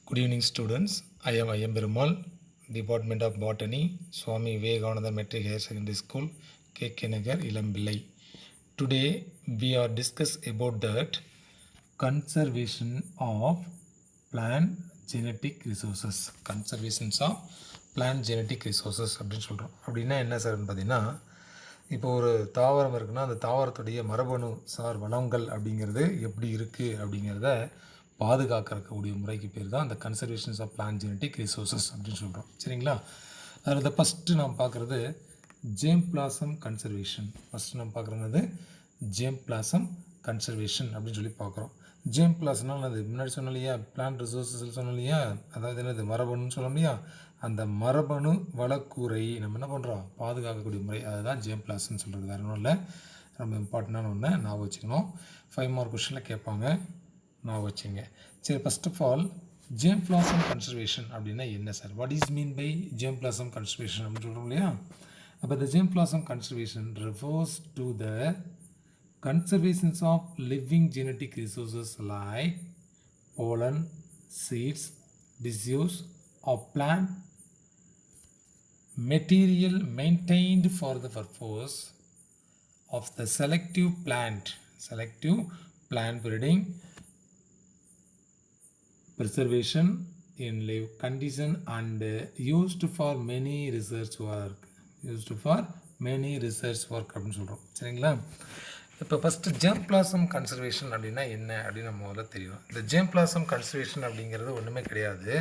Good evening, students. I am I.M. Perumal, Department of Botany, Swami Vivekananda Metric Higher Secondary School, K.K. Nagar, Ilambillai. Today, we are discuss about that conservation of plant genetic resources. Conservation of plant genetic resources அப்படின்னு சொல்கிறோம். அப்படின்னா என்ன சார்னு பார்த்தீங்கன்னா, இப்போ ஒரு தாவரம் இருக்குன்னா அந்த தாவரத்துடைய மரபணு சார் வளங்கள் அப்படிங்கிறது எப்படி இருக்குது அப்படிங்கிறத பாதுகாக்கக்கூடிய முறைக்கு பேர் தான் அந்த conservations of plant genetic resources அப்படின்னு சொல்கிறோம். சரிங்களா? அதில் ஃபஸ்ட்டு நாம் பார்க்குறது ஜேம் பிளாசம் கன்சர்வேஷன். ஃபஸ்ட்டு நம்ம பார்க்குறது ஜேம் பிளாசம் கன்சர்வேஷன் அப்படின்னு சொல்லி பார்க்குறோம். ஜேம் பிளாஸ்னால் அது முன்னாடி சொன்னோம் இல்லையா, பிளான்ட் ரிசோர்ஸஸ் சொன்னோம் இல்லையா, அதாவது என்னது மரபணுன்னு சொல்லணும் இல்லையா, அந்த மரபணு வளக்கூறை நம்ம என்ன பண்ணுறோம், பாதுகாக்கக்கூடிய முறை, அதுதான் ஜேம் பிளாஸ்ன்னு சொல்கிறது. வேறு ஒன்றும் இல்லை, ரொம்ப இம்பார்ட்டண்டான ஒன்று ஞாபகம் வச்சுக்கணும். 5 மார்க் கொஸ்டினில் கேட்பாங்க, ஞாபகம் வச்சுங்க. சரி, first of all germplasm conservation அப்படின்னா என்ன சார், what is mean by germplasm conservation அப்படின்னு சொல்கிறோம் இல்லையா. அப்போ the germplasm conservation refers to the conservation of living genetic resources like pollen, seeds, tissues or plant material maintained for the purpose of the selective plant breeding, preservation in live condition and used for many research work அப்படின்னு சொல்கிறோம். சரிங்களா? இப்போ first ஜேம் blossom conservation அப்படின்னா என்ன அப்படின்னு நம்ம முதல்ல தெரியும். இந்த ஜேம் பிளாசம் கன்சர்வேஷன் அப்படிங்கிறது ஒன்றுமே கிடையாது.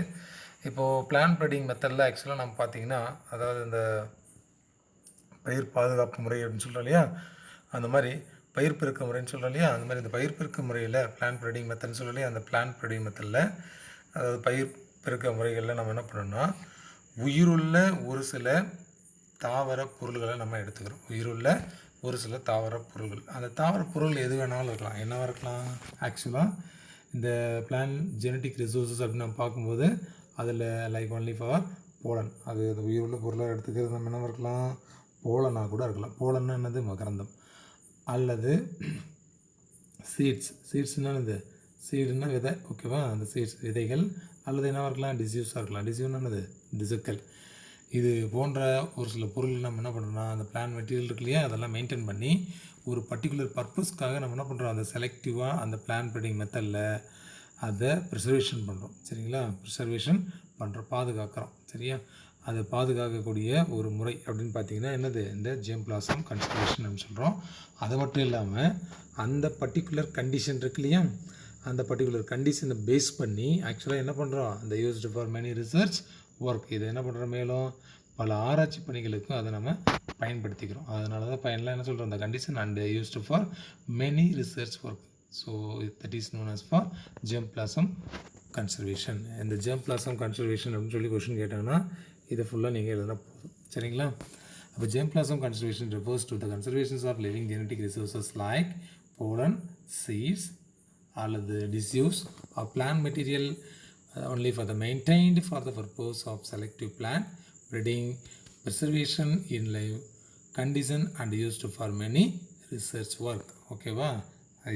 இப்போது பிளான் ப்ரீடிங் மெத்தடில் ஆக்சுவலாக நம்ம பார்த்திங்கன்னா, அதாவது இந்த பயிர் பாதுகாப்பு முறை அப்படின்னு சொல்கிறோம் இல்லையா, அந்த மாதிரி பயிர் பெருக்க முறைன்னு சொல்கிறோம் இல்லையா, அந்த மாதிரி இந்த பயிர் பெருக்க முறையில் பிளான் ப்ரீடிங் மெத்தட்னு சொல்லி அந்த பிளான் ப்ரீடிங் மெத்தடில், அதாவது பயிர் பெருக்க முறைகளில் நம்ம என்ன பண்ணோம்னா, உயிருள்ள ஒரு சில தாவர பொருள்களை நம்ம எடுத்துக்கிறோம். உயிருள்ள ஒரு சில தாவர பொருள்கள், அந்த தாவர பொருள் எது வேணாலும் இருக்கலாம். என்னவாக இருக்கலாம், ஆக்சுவலாக இந்த பிளான் ஜெனட்டிக் ரிசோர்ஸஸ் அப்படின்னு நம்ம பார்க்கும்போது அதில் லைக் ஒன்லி ஃபார் போலன், அது உயிருள்ள பொருளாக எடுத்துக்கிறது நம்ம என்ன இருக்கலாம், போலனாக கூட இருக்கலாம். போலன்னா என்னது, மகரந்தம். அல்லது சீட்ஸ்னால் என்னது, சீடுன்னா விதை, ஓகேவா, அந்த சீட்ஸ் விதைகள். அல்லது என்னவாக இருக்கலாம், டிசியூஸாக இருக்கலாம். டிசியூன்னா என்னது, திசுக்கள். இது போன்ற ஒரு சில பொருள் நம்ம என்ன பண்ணுறோம்னா, அந்த பிளான் மெட்டீரியல் இருக்கு இல்லையா, அதெல்லாம் மெயின்டைன் பண்ணி ஒரு பர்டிகுலர் பர்பஸ்க்காக நம்ம என்ன பண்ணுறோம், அந்த செலக்டிவாக அந்த பிளான் ப்ரீடிங் மெத்தடில் அதை ப்ரிசர்வேஷன் பண்ணுறோம். சரிங்களா? ப்ரிசர்வேஷன் பண்ணுறோம், பாதுகாக்கிறோம். சரியா? அதை பாதுகாக்கக்கூடிய ஒரு முறை அப்படின்னு பார்த்தீங்கன்னா என்னது, இந்த ஜேம் பிளாசம் கன்சர்வேஷன் அப்படின்னு சொல்கிறோம். அது மட்டும் இல்லாமல் அந்த பர்டிகுலர் கண்டிஷன் இருக்கு இல்லையா, அந்த பர்டிகுலர் கண்டிஷனை பேஸ் பண்ணி ஆக்சுவலாக என்ன பண்ணுறோம், அந்த used for many research work, இதை என்ன பண்ணுறோம், மேலும் பல ஆராய்ச்சி பணிகளுக்கும் அதை நம்ம பயன்படுத்திக்கிறோம். அதனால தான் பயனில் என்ன சொல்கிறோம், அந்த condition and used for many research work. So that is known as for germplasm conservation. இந்த ஜேம் பிளாசம் கன்சர்வேஷன் அப்படின்னு சொல்லி கொஸ்டின் கேட்டாங்கன்னா இதை ஃபுல்லாக நீங்கள் எழுதினா போதும். சரிங்களா? அப்போ germplasm conservation refers to the conservations of living genetic resources like pollen, seeds அல்லது tissues or plant material only for the maintained for the purpose of selective plant breeding, preservation in live condition and used for many research work. ஓகேவா?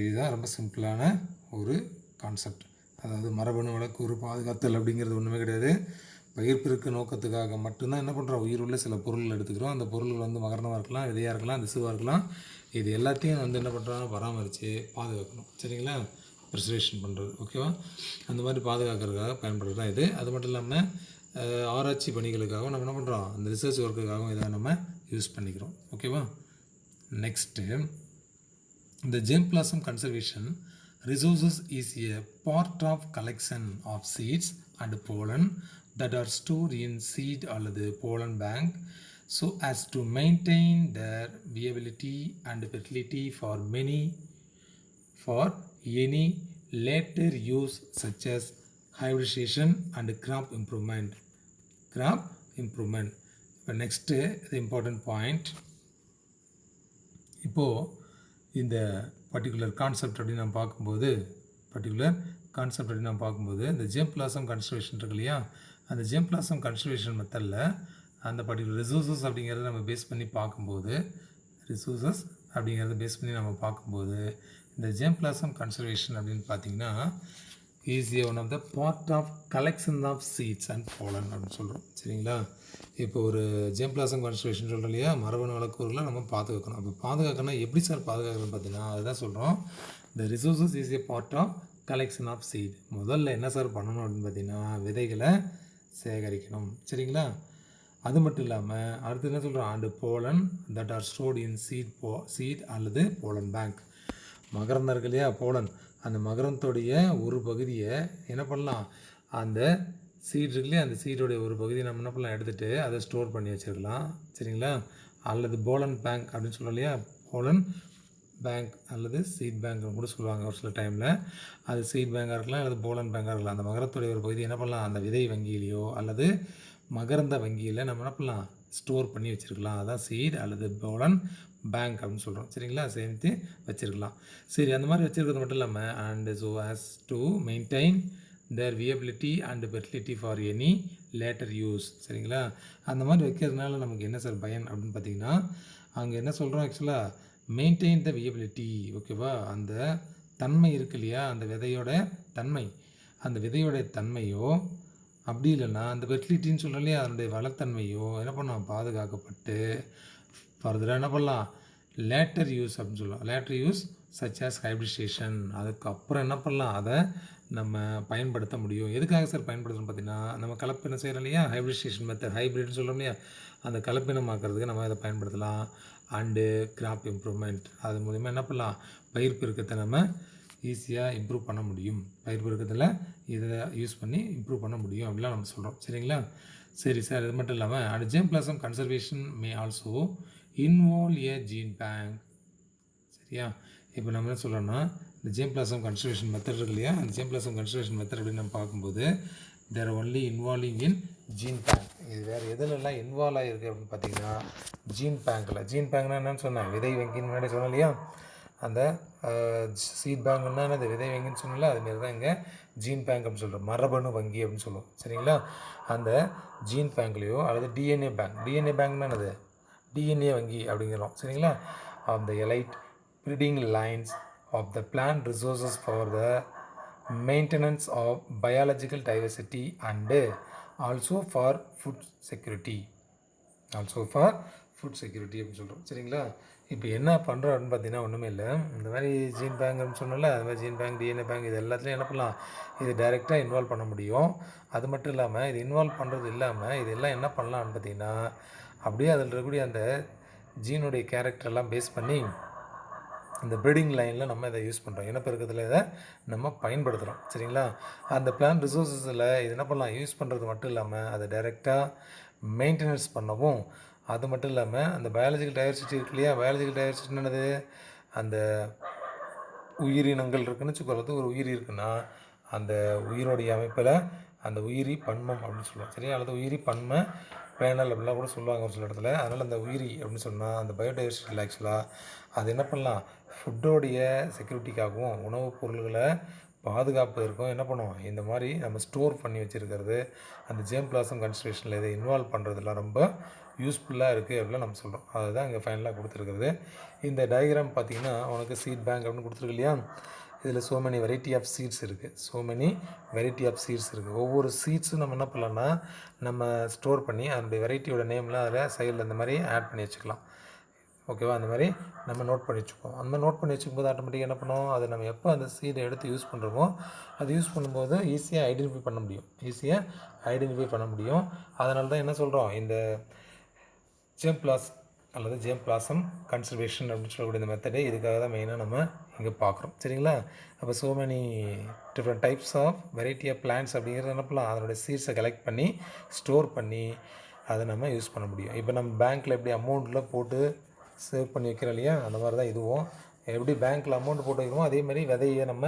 இதுதான் ரொம்ப சிம்பிளான ஒரு concept. அதாவது மரபணு வளக்கூறு பாதுகாத்தல் அப்படிங்கிறது ஒன்றுமே கிடையாது. பயிர் பெருக்க நோக்கத்துக்காக மட்டும்தான் என்ன பண்ணுறோம், உயிருள்ள சில பொருள்கள் எடுத்துக்கிறோம். அந்த பொருள்கள் வந்து மகரந்தமாக இருக்கலாம், விதையாக இருக்கலாம், திசுவாக இருக்கலாம். இது எல்லாத்தையும் வந்து என்ன பண்ணுறோம், பராமரித்து பாதுகாக்கணும். சரிங்களா? ப்ரிசர்வேஷன் பண்ணுறது, ஓகேவா? அந்த மாதிரி பாதுகாக்கிறதுக்காக பயன்படுறது தான் இது. அது மட்டும் இல்லாமல் ஆராய்ச்சி பணிகளுக்காகவும் நம்ம என்ன பண்ணுறோம், அந்த ரிசர்ச் ஒர்க்குக்காகவும் இதை நம்ம யூஸ் பண்ணிக்கிறோம். ஓகேவா? நெக்ஸ்ட்டு, இந்த germplasm conservation resources is a part of collection of seeds and pollen that are stored in seed அல்லது pollen bank so as to maintain their viability and fertility for any later use such as hybridization and crop improvement. இப்போ next the important point, இப்போது இந்த particular concept அப்படின்னு நம்ம பார்க்கும்போது இந்த germplasm conservation இருக்கு இல்லையா, அந்த ஜேம் பிளாசம் கன்சர்வேஷன் மெத்தடில் அந்த பர்டிகுலர் ரிசோர்ஸஸ் அப்படிங்கிறத நம்ம பேஸ் பண்ணி பார்க்கும்போது இந்த ஜேம் பிளாசம் கன்சர்வேஷன் அப்படின்னு பார்த்திங்கன்னா ஈஸியாக one of the part of collection of seeds and pollen அப்படின்னு சொல்கிறோம். சரிங்களா? இப்போ ஒரு ஜெம்பிளாசம் கான்சர்வேஷன் சொல்கிறோம் இல்லையா, மரபணு வளக்கூறுகளை நம்ம பாதுகாக்கணும். அப்போ பாதுகாக்கணும் எப்படி சார் பாதுகாக்கணும்னு பார்த்தீங்கன்னா, அதுதான் சொல்கிறோம். The resources is a part of collection of seed. முதல்ல என்ன சார் பண்ணணும் அப்படின்னு பார்த்தீங்கன்னா, விதைகளை சேகரிக்கணும். சரிங்களா? அது மட்டும் இல்லாமல் அடுத்து என்ன சொல்கிறோம், and pollen that are stored in seed அல்லது போலன் பேங்க். மகரந்தம் இருக்கு இல்லையா, போலன், அந்த மகரந்தோடைய ஒரு பகுதியை என்ன பண்ணலாம், அந்த சீட் இருக்கு இல்லையா, அந்த சீடோடைய ஒரு பகுதியை நம்ம என்ன பண்ணலாம், எடுத்துகிட்டு அதை ஸ்டோர் பண்ணி வச்சுருக்கலாம். சரிங்களா? அல்லது போலன் பேங்க் அப்படின்னு சொல்கிறோம் இல்லையா, போலன் பேங்க் அல்லது சீட் பேங்க்னு கூட சொல்லுவாங்க ஒரு சில டைமில். அது சீட் பேங்காக இருக்கலாம் அல்லது போலன் பேங்காக இருக்கலாம். அந்த மகரத்துடைய ஒரு பகுதி என்ன பண்ணலாம், அந்த விதை வங்கியிலையோ அல்லது மகரந்த வங்கியில் நம்ம என்ன பண்ணலாம், ஸ்டோர் பண்ணி வச்சுருக்கலாம். அதான் சீட் அல்லது போலன் பேங்க் அப்படின்னு சொல்கிறோம். சரிங்களா? சேமித்து வச்சுருக்கலாம். சரி, அந்த மாதிரி வச்சுருக்கிறது மட்டும் இல்லாமல் and so as to maintain their viability and fertility for any later use. சரிங்களா? அந்த மாதிரி வைக்கிறதுனால நமக்கு என்ன சார் பயன் அப்படின்னு பார்த்தீங்கன்னா, அங்கே என்ன சொல்கிறோம் ஆக்சுவலாக, மெயின்டைன் த வியபிலிட்டி. ஓகேவா? அந்த தன்மை இருக்கு இல்லையா, அந்த விதையோட தன்மை, அந்த விதையோடைய தன்மையோ அப்படி இல்லைன்னா அந்த ஃபெர்டிலிட்டின்னு சொல்கிறோம் இல்லையா, அதனுடைய வளத்தன்மையோ என்ன பண்ணலாம், பாதுகாக்கப்பட்டு ஃபர்தராக என்ன பண்ணலாம், லேட்டர் யூஸ் அப்படின்னு சொல்லலாம். Later use such as hybridisation. அதுக்கப்புறம் என்ன பண்ணலாம், அதை நம்ம பயன்படுத்த முடியும். எதுக்காக சார் பயன்படுத்தணும் பார்த்தீங்கன்னா, நம்ம கலப்பினம் செய்கிறோம் இல்லையா, ஹைப்ரிடேஷன் மெத்தட், ஹைப்ரிட்னு சொல்கிறோம் இல்லையா, அந்த கலப்பினமாக்குறதுக்கு நம்ம இதை பயன்படுத்தலாம். அண்டு கிராப் இம்ப்ரூவ்மெண்ட், அது மூலிமா என்ன பண்ணலாம், பயிர் பெருக்கத்தை நம்ம ஈஸியாக இம்ப்ரூவ் பண்ண முடியும். பயிர் பெருக்கத்தில் இதை யூஸ் பண்ணி இம்ப்ரூவ் பண்ண முடியும் அப்படிலாம் நம்ம சொல்கிறோம். சரிங்களா? சரி சார், இது மட்டும் இல்லாமல் and germplasm conservation may also involve a gene bank. சரியா? இப்போ நம்ம என்ன சொல்கிறோன்னா, இந்த ஜெர்ம்பிளாசம் கன்சர்வேஷன் மெத்தட் இருக்கு இல்லையா, அந்த ஜெர்ம்பிளாசம் கன்சர்வேஷன் மெத்தட் அப்படின்னு நம்ம பார்க்கும்போது there only involving in gene bank. இது வேறு எதுலெல்லாம் இன்வால்வ் ஆகிருக்கு அப்படின்னு பார்த்தீங்கன்னா, ஜீன் பேங்க்கில். ஜீன் பேங்க்னா என்னன்னு சொன்னேன், விதை வங்கின்னு முன்னாடி சொன்னோம் இல்லையா, அந்த சீட் பேங்க்னா அந்த விதை வங்கின்னு சொன்னல, அதுமாரி தான் இங்கே ஜீன் பேங்க் அப்படின்னு சொல்கிறோம், மரபணு வங்கி அப்படின்னு சொல்லுவோம். சரிங்களா? அந்த ஜீன் பேங்க்லேயோ அல்லது டிஎன்ஏ பேங்க். டிஎன்ஏ பேங்க்னா என்னது, டிஎன்ஏ வங்கி அப்படிங்கிறோம். சரிங்களா? Of the elite breeding lines of the plant resources for the maintenance of biological diversity and also for food security. அப்படின்னு சொல்கிறோம். சரிங்களா? இப்போ என்ன பண்ணுறோம் அப்படின்னு பார்த்தீங்கன்னா, ஒன்றுமே இல்லை, இந்த மாதிரி ஜீன் பேங்க்னு சொன்னல, அது மாதிரி ஜீன் பேங்க், டிஎன்ஏ பேங்க், இது எல்லாத்துலேயும் என்ன பண்ணலாம், இது டைரெக்டாக இன்வால்வ் பண்ண முடியும். அது மட்டும் இல்லாமல் இது இன்வால்வ் பண்ணுறது இல்லாமல் இதெல்லாம் என்ன பண்ணலாம்னு பார்த்தீங்கன்னா, அப்படியே அதில் இருக்கக்கூடிய அந்த ஜீனுடைய கேரக்டரெல்லாம் பேஸ் பண்ணி இந்த ப்ரீடிங் லைனில் நம்ம இதை யூஸ் பண்ணுறோம், இனப்பெருக்கத்தில் இதை நம்ம பயன்படுத்துகிறோம். சரிங்களா? அந்த பிளான்ட் ரிசோர்ஸஸில் இது என்ன பண்ணலாம், யூஸ் பண்ணுறது மட்டும் இல்லாமல் அதை டைரெக்டாக மெயின்டெனன்ஸ் பண்ணவும், அது மட்டும் இல்லாமல் அந்த பயாலஜிக்கல் டைவர்சிட்டி இருக்கு இல்லையா, பயாலஜிக்கல் டைவர்சிட்டி என்னது, அந்த உயிரினங்கள் இருக்குன்னு வச்சுக்கிறது, ஒரு உயிரி இருக்குன்னா அந்த உயிரோடைய அமைப்பில் அந்த உயிரி பன்மம் அப்படின்னு சொல்லுவோம். சரியா? அல்லது உயிரி பன்ம பேனல் அப்படிலாம் கூட சொல்லுவாங்க ஒரு சில இடத்துல. அதனால் அந்த உயிரி அப்படின்னு சொன்னால் அந்த பயோடைவர்சிட்டியில் ஆக்சுவலாக அது என்ன பண்ணலாம், ஃபுட்டோடைய செக்யூரிட்டிக்காகவும் உணவுப் பொருள்களை பாதுகாப்பதற்கும் என்ன பண்ணுவோம், இந்த மாதிரி நம்ம ஸ்டோர் பண்ணி வச்சுருக்கிறது அந்த ஜெர்ம்பிளாசம் கன்சர்வேஷனில் இதை இன்வால்வ் பண்ணுறதுலாம் ரொம்ப யூஸ்ஃபுல்லாக இருக்குது அப்படிலாம் நம்ம சொல்கிறோம். அதுதான் இங்கே ஃபைனலாக கொடுத்துருக்குறது. இந்த டயக்ராம் பார்த்திங்கன்னா உனக்கு சீட் பேங்க் அப்படின்னு கொடுத்துருக்கு இல்லையா, இதில் so many variety of seeds இருக்குது. ஒவ்வொரு சீட்ஸும் நம்ம என்ன பண்ணலாம்னா நம்ம ஸ்டோர் பண்ணி அதனுடைய வெரைட்டியோட நேம்லாம் அதில் சைடில் இந்த மாதிரி ஆட் பண்ணி வச்சுக்கலாம். ஓகேவா? அந்த மாதிரி நம்ம நோட் பண்ணி வச்சுப்போம். அந்த மாதிரி நோட் பண்ணி வச்சுக்கும்போது ஆட்டோமேட்டிக்காக என்ன பண்ணுவோம், அதை நம்ம எப்போ அந்த சீடை எடுத்து யூஸ் பண்ணுறோமோ அது யூஸ் பண்ணும்போது ஈஸியாக ஐடென்டிஃபை பண்ண முடியும். அதனால தான் என்ன சொல்கிறோம், இந்த ஜெர்ம்பிளாசம் கன்சர்வேஷன் அப்படின்னு சொல்லக்கூடிய இந்த மெத்தடே இதுக்காக தான் மெயினாக நம்ம இங்கே பார்க்குறோம். சரிங்களா? அப்போ so many different types of variety of plants அப்படிங்கிறது என்ன பண்ணலாம், அதனுடைய சீட்ஸை கலெக்ட் பண்ணி ஸ்டோர் பண்ணி அதை நம்ம யூஸ் பண்ண முடியும். இப்போ நம்ம பேங்க்கில் எப்படி அமௌண்ட்டில் போட்டு சேவ் பண்ணி வைக்கிறோம் இல்லையா, அந்த மாதிரி தான் இதுவும். எப்படி பேங்க்கில் அமௌண்ட் போட்டு வைக்கிறோமோ அதே மாதிரி விதையை நம்ம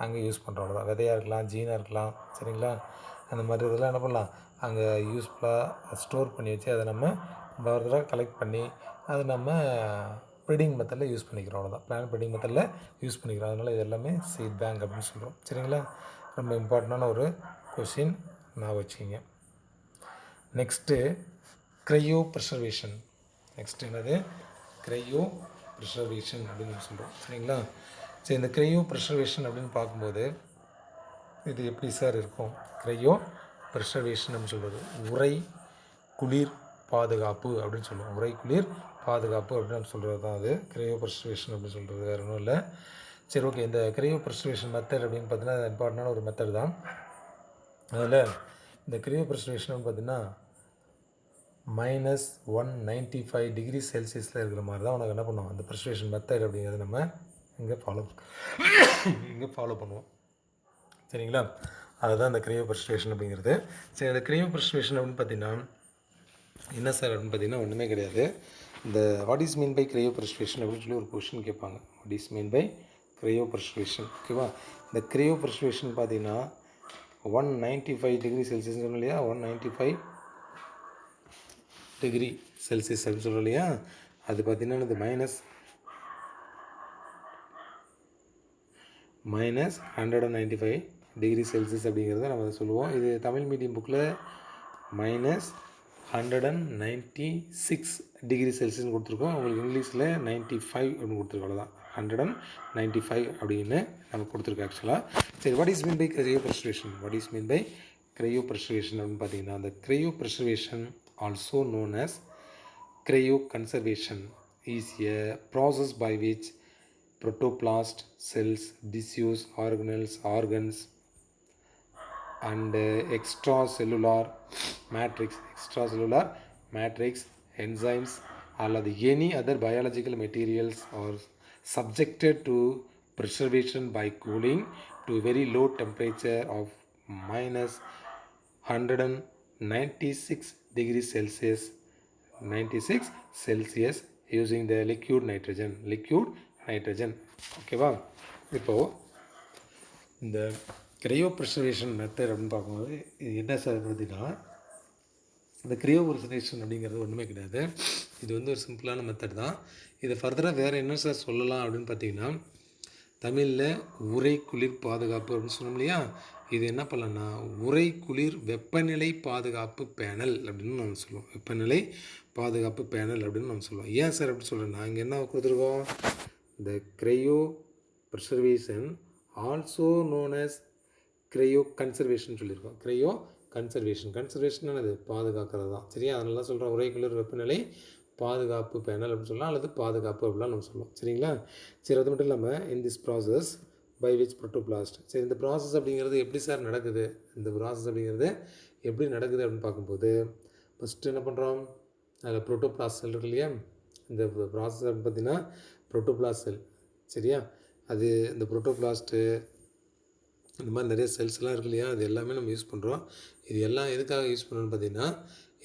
அங்கே யூஸ் பண்ணுறோம். அவ்வளோதான். விதையாக இருக்கலாம், ஜீனாக இருக்கலாம். சரிங்களா? அந்த மாதிரி இதெல்லாம் என்ன பண்ணலாம், அங்கே யூஸ்ஃபுல்லாக ஸ்டோர் பண்ணி வச்சு அதை நம்ம ஃபர்தராக கலெக்ட் பண்ணி அதை நம்ம ப்ரீடிங் மெத்தடில் யூஸ் பண்ணிக்கிறோம். அவ்வளோதான். பிளான் ப்ரீடிங் மெத்தடில் யூஸ் பண்ணிக்கிறோம். அதனால் இது எல்லாமே சீட் பேங்க் அப்படின்னு சொல்கிறோம். சரிங்களா? ரொம்ப இம்பார்ட்டண்டான ஒரு கொஷின் நான் வச்சுக்கிங்க. Next cryopreservation. நெக்ஸ்ட் என்னது, க்ரையோ ப்ரிசர்வேஷன் அப்படின்னு சொல்கிறோம். சரிங்களா? சரி, இந்த க்ரையோ ப்ரிசர்வேஷன் அப்படின்னு பார்க்கும்போது இது எப்படி சார் இருக்கும்? க்ரையோ ப்ரிசர்வேஷன் அப்படின்னு சொல்கிறது உறை குளிர் பாதுகாப்பு அப்படின்னு சொல்லுவோம். உறை குளிர் பாதுகாப்பு அப்படின்னு சொல்கிறது தான் அது க்ரையோ ப்ரிசர்வேஷன் அப்படின்னு சொல்கிறது, வேறு ஒன்றும் இல்லை. சரி, ஓகே. இந்த க்ரையோ ப்ரிசர்வேஷன் மெத்தட் அப்படின்னு பார்த்தீங்கன்னா இம்பார்ட்டண்டான ஒரு மெத்தட் தான். அதில் இந்த க்ரையோ ப்ரிசர்வேஷன் பார்த்தீங்கன்னா -195 டிகிரி செல்சியஸில் இருக்கிற மாதிரி தான் உனக்கு என்ன பண்ணுவோம், அந்த ப்ரிசர்வேஷன் மெத்தட் அப்படிங்கிறது நம்ம இங்கே ஃபாலோ பண்ணுவோம். சரிங்களா? அதுதான் இந்த க்ரையோ ப்ரிசர்வேஷன் அப்படிங்கிறது. சரி, அந்த க்ரையோ ப்ரிசர்வேஷன் அப்படின்னு பார்த்தீங்கன்னா என்ன சார் அப்படின்னு பார்த்தீங்கன்னா ஒன்றுமே கிடையாது. இந்த what is mean by cryopreservation அப்படின்னு சொல்லி ஒரு கொஷின் கேட்பாங்க. What is mean by cryopreservation? ஓகேவா? இந்த க்ரையோ ப்ரிசர்வேஷன் பார்த்தீங்கன்னா 195 டிகிரி செல்சியஸ் சொன்னோம் இல்லையா, 195 டிகிரி செல்சியஸ் அப்படின்னு சொல்கிறோம் இல்லையா, அது பார்த்தீங்கன்னா இது -195 டிகிரி செல்சியஸ் அப்படிங்கிறத நம்ம சொல்லுவோம். இது தமிழ் மீடியம் புக்கில் -196 டிகிரி செல்சியஸ்னு கொடுத்துருக்கோம். உங்களுக்கு இங்கிலீஷில் 95 அப்படின்னு கொடுத்துருக்கோம். அவ்வளோதான், 195 அப்படின்னு நமக்கு கொடுத்துருக்கோம் ஆக்சுவலாக. சரி, what is mean by cryopreservation? What is mean by cryopreservation அப்படின்னு பார்த்தீங்கன்னா, அந்த cryopreservation also known as cryoconservation is a process by which protoplast cells, tissues, organelles, organs and extracellular matrix, enzymes or any other biological materials are subjected to preservation by cooling to very low temperature of -196 degrees Celsius using the liquid nitrogen. ஓகேவா? இப்போது இந்த cryo preservation method அப்படின்னு பார்க்கும்போது இது என்ன sir பார்த்தீங்கன்னா, இந்த cryo preservation அப்படிங்கிறது ஒன்றுமே கிடையாது. இது வந்து ஒரு சிம்பிளான மெத்தட் தான். இதை ஃபர்தராக வேறு என்ன சார் சொல்லலாம் அப்படின்னு பார்த்தீங்கன்னா, தமிழில் உறை குளிர் பாதுகாப்பு அப்படின்னு சொன்னோம் இல்லையா, இது என்ன பண்ணலான்னா உறை குளிர் வெப்பநிலை பாதுகாப்பு பேனல் அப்படின்னு நம்ம சொல்லுவோம். வெப்பநிலை பாதுகாப்பு பேனல் அப்படின்னு நம்ம சொல்லுவோம். ஏன் சார் அப்படி சொல்கிறேன்னா, இங்கே என்ன கொடுத்துருக்கோம், இந்த cryo preservation also known as cryo conservation சொல்லியிருக்கோம். க்ரையோ கன்சர்வேஷன் அது பாதுகாக்கிறது தான். சரியா? அதனால தான் சொல்கிறோம் உறை குளிர் வெப்பநிலை பாதுகாப்பு பேனல் அப்படின்னு சொல்லலாம், அல்லது பாதுகாப்பு அப்படிலாம் நம்ம சொல்லுவோம். சரிங்களா? சரி, அது மட்டும் இல்லாமல் in this process by which protoplast, சரி, இந்த ப்ராசஸ் அப்படிங்கிறது எப்படி சார் நடக்குது, இந்த ப்ராசஸ் அப்படிங்கிறது எப்படி நடக்குது அப்படின்னு பார்க்கும்போது ஃபஸ்ட்டு என்ன பண்ணுறோம், அதில் புரோட்டோபிளாஸ்ட் செல் இருக்கு இல்லையா, இந்த ப்ராசஸ் அப்படின்னு பார்த்தீங்கன்னா புரோட்டோபிளாஸ்ட் செல். சரியா? அது இந்த புரோட்டோபிளாஸ்ட்டு இந்த மாதிரி நிறைய செல்ஸ்லாம் இருக்கு இல்லையா, அது எல்லாமே நம்ம யூஸ் பண்ணுறோம். இது எல்லாம் எதுக்காக யூஸ் பண்ணணும்னு பார்த்தீங்கன்னா,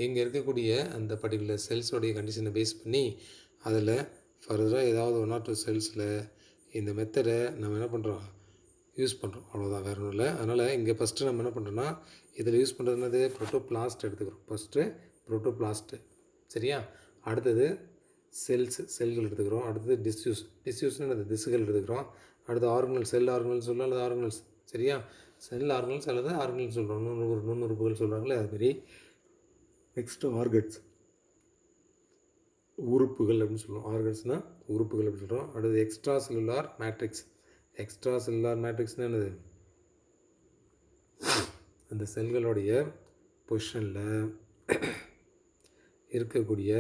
இங்கே இருக்கக்கூடிய அந்த பர்டிகுலர் செல்ஸோடைய கண்டிஷனை பேஸ் பண்ணி அதில் ஃபர்தராக ஏதாவது 1 or 2 செல்ஸில் இந்த மெத்தடை நம்ம என்ன பண்ணுறோம், யூஸ் பண்ணுறோம். அவ்வளோதான், வேறு ஒன்றும் இல்லை. அதனால் இங்கே ஃபஸ்ட்டு நம்ம என்ன பண்ணுறோன்னா, இதில் யூஸ் பண்ணுறது என்னது, புரோட்டோபிளாஸ்ட் எடுத்துக்கிறோம். ஃபஸ்ட்டு புரோட்டோபிளாஸ்ட்டு. சரியா? அடுத்தது செல்கள் எடுத்துக்கிறோம். அடுத்தது டிஸ்யூஸ்னு அது திசுகள் எடுத்துக்கிறோம். அடுத்து ஆர்கனல், செல் ஆர்கனல் சொல்லலாம், அல்லது ஆர்கனல்ஸ். சரியா? செல் ஆர்கனல்ஸ் அல்லது ஆர்கனல் சொல்கிறோம், நுண்ணுறுப்புகள் சொல்கிறாங்களே அதுமாரி. நெக்ஸ்ட்டு ஆர்கன்ஸ், உறுப்புகள் அப்படின்னு சொல்லுவோம். ஆர்கன்ஸ்னால் உறுப்புகள் அப்படின்னு சொல்கிறோம். அடுத்து எக்ஸ்ட்ரா செல்லுலார் மேட்ரிக்ஸ்னால் என்னது, அந்த செல்களுடைய பொசிஷனில் இருக்கக்கூடிய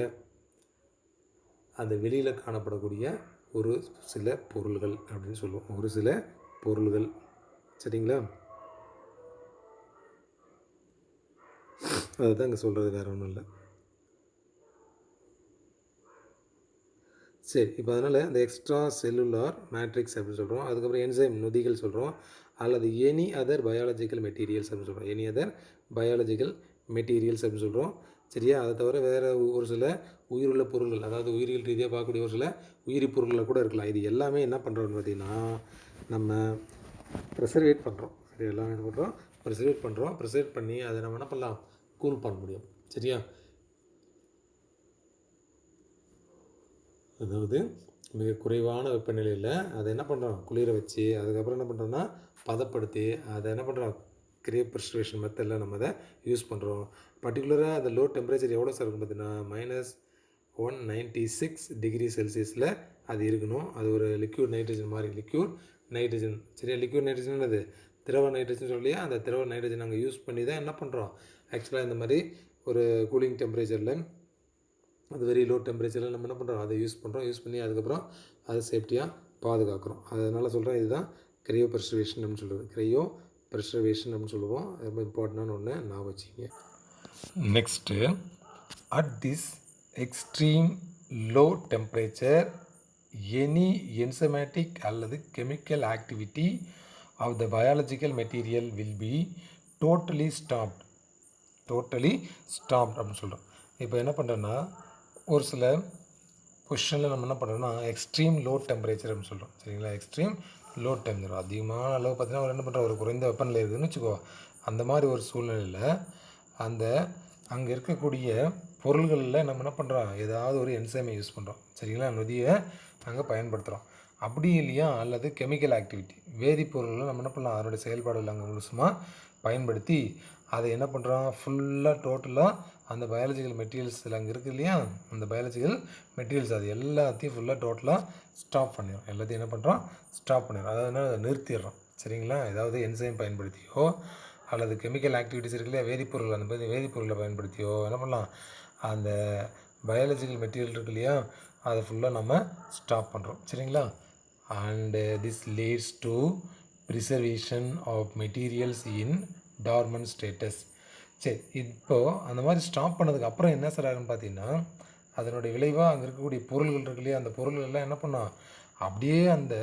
அந்த வெளியில் காணப்படக்கூடிய ஒரு சில பொருள்கள் அப்படின்னு சொல்லுவோம். ஒரு சில பொருள்கள். சரிங்களா? அதுதான் இங்கே சொல்கிறது, வேறு ஒன்றும் இல்லை. சரி, இப்போ அதனால் அந்த எக்ஸ்ட்ரா செல்லுலார் மேட்ரிக்ஸ் அப்படின்னு சொல்கிறோம். அதுக்கப்புறம் என்சைம் நொதிகள் சொல்கிறோம், அல்லது எனி அதர் பயாலஜிக்கல் மெட்டீரியல்ஸ் அப்படின்னு சொல்கிறோம். எனி அதர் பயாலஜிக்கல் மெட்டீரியல்ஸ் அப்படின்னு சொல்கிறோம். சரியா? அதை தவிர வேறு ஒரு சில உயிருள்ள பொருள்கள், அதாவது உயிரியல் ரீதியாக பார்க்கக்கூடிய ஒரு சில உயிரி பொருள்களை கூட இருக்கலாம். இது எல்லாமே என்ன பண்ணுறோம்னு பார்த்திங்கன்னா, நம்ம ப்ரிசர்வேட் பண்ணுறோம். சரி, எல்லாமே என்ன பண்ணுறோம், ப்ரிசர்வேட் பண்ணி அதை நம்ம என்ன பண்ணலாம், கூல் பண்ண முடியும். சரியா? அதாவது மிக குறைவான வெப்பநிலையில் அதை என்ன பண்ணுறோம், குளிர வச்சு அதுக்கப்புறம் என்ன பண்ணுறோம்னா பதப்படுத்தி அதை என்ன பண்ணுறோம், க்ரையோ ப்ரிசர்வேஷன் மெத்தடில் நம்ம அதை யூஸ் பண்ணுறோம். பர்டிகுலராக அந்த லோ டெம்பரேச்சர் எவ்வளோ சார் இருக்கும் பார்த்தீங்கன்னா, -196 டிகிரி செல்சியஸில் அது இருக்கணும். அது ஒரு லிக்யூட் நைட்ரஜன் மாதிரி, லிக்யூட் நைட்ரஜன். சரியா? லிக்யூட் நைட்ரஜன் அது திரவ நைட்ரஜன் சொல்லியா, அந்த திரவ நைட்ரஜன் நாங்கள் யூஸ் பண்ணி தான் என்ன பண்ணுறோம், ஆக்சுவலாக இந்த மாதிரி ஒரு கூலிங் டெம்பரேச்சரில், அது வெரி லோ டெம்பரேச்சரில் நம்ம என்ன பண்ணுறோம், அதை யூஸ் பண்ணுறோம். யூஸ் பண்ணி அதுக்கப்புறம் அதை சேஃப்டியாக பாதுகாக்கிறோம். அதனால் சொல்கிறேன், இதுதான் க்ரையோ ப்ரிசர்வேஷன் அப்படின்னு சொல்கிறது. க்ரையோ ப்ரிசர்வேஷன் அப்படின்னு சொல்லுவோம். ரொம்ப இம்பார்ட்டண்டான ஒன்று நான் வச்சுக்கிங்க. Next, at this extreme low temperature any enzymatic அல்லது chemical activity of the biological material will be totally stopped அப்படின்னு சொல்கிறோம். இப்போ என்ன பண்ணுறோன்னா, ஒரு சில பொசிஷனில் நம்ம என்ன பண்ணுறோன்னா எக்ஸ்ட்ரீம் லோ டெம்பரேச்சர் அப்படின்னு சொல்கிறோம். சரிங்களா, எக்ஸ்ட்ரீம் லோ டெம்பரேச்சர் அதிகமான அளவு பார்த்திங்கன்னா ஒரு என்ன பண்ணுறோம், ஒரு குறைந்த வெப்பநிலை இருக்குதுன்னு வச்சுக்கோ. அந்த மாதிரி ஒரு சூழ்நிலையில் அந்த அங்கே இருக்கக்கூடிய பொருள்களில் நம்ம என்ன பண்ணுறோம், ஏதாவது ஒரு என்சைமை யூஸ் பண்ணுறோம். சரிங்களா, நொதியை அங்கே பயன்படுத்துகிறோம். அப்படி இல்லையா, அல்லது கெமிக்கல் ஆக்டிவிட்டி வேதிப்பொருள்களை நம்ம என்ன பண்ணலாம், அதனுடைய செயல்பாடுகள் அங்கே முழுசுமாக பயன்படுத்தி அதை என்ன பண்ணுறோம், ஃபுல்லாக டோட்டலாக அந்த பயாலஜிக்கல் மெட்டீரியல்ஸில் அங்கே இருக்குது இல்லையா, அந்த பயாலஜிக்கல் மெட்டீரியல்ஸ் அது எல்லாத்தையும் ஃபுல்லாக டோட்டலாக ஸ்டாப் பண்ணிடும். எல்லாத்தையும் என்ன பண்ணுறோம், ஸ்டாப் பண்ணிடுறோம். அதாவது நிறுத்திடுறோம். சரிங்களா, ஏதாவது என்சைம் பயன்படுத்தியோ அல்லது கெமிக்கல் ஆக்டிவிட்டிஸ் இருக்கு இல்லையா, வேதிப்பொருள், அந்த மாதிரி வேதிப்பொருளை பயன்படுத்தியோ என்ன பண்ணலாம், அந்த பயாலஜிக்கல் மெட்டீரியல் இருக்கு இல்லையா, அதை ஃபுல்லாக நம்ம ஸ்டாப் பண்ணுறோம். சரிங்களா, and this leads to preservation of materials in dormant status. சரி, இப்போது அந்த மாதிரி ஸ்டாப் பண்ணதுக்கு அப்புறம் என்ன சார் ஆகுன்னு பார்த்தீங்கன்னா, அதனுடைய விளைவாக அங்கே இருக்கக்கூடிய பொருள்கள் இருக்கு இல்லையா, அந்த பொருள்கள் எல்லாம் என்ன பண்ணோம், அப்படியே அந்த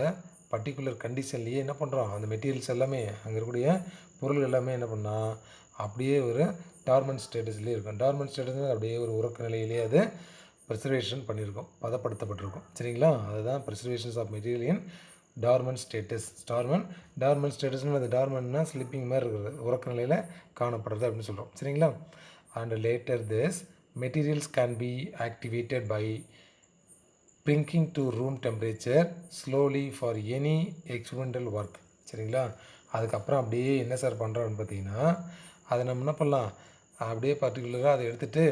பர்டிகுலர் கண்டிஷன்லேயே என்ன பண்ணுறோம், அந்த மெட்டீரியல்ஸ் எல்லாமே அங்கே இருக்கக்கூடிய பொருள் எல்லாமே என்ன பண்ணால் அப்படியே ஒரு டார்மன் ஸ்டேட்டஸ்லேயே இருக்கும். டார்மன் ஸ்டேட்டஸ் அப்படியே ஒரு உறக்க நிலையிலேயே அது ப்ரிசர்வேஷன் பண்ணியிருக்கோம், பதப்படுத்தப்பட்டிருக்கும். சரிங்களா, அதுதான் preservations of material in dormant status. Dormant ஸ்டேட்டஸ்னு அது டார்மன்னா ஸ்லிப்பிங் மாதிரி இருக்கிறது, உறக்க நிலையில் காணப்படுறது அப்படின்னு சொல்கிறோம். சரிங்களா, and later this materials can be activated by bringing to room temperature slowly for any experimental work. சரிங்களா, அதுக்கப்புறம் அப்படியே என்ன சார் பண்ணுறோன்னு பார்த்தீங்கன்னா, அதை நம்ம என்ன பண்ணலாம், அப்படியே பர்டிகுலராக அதை எடுத்துகிட்டு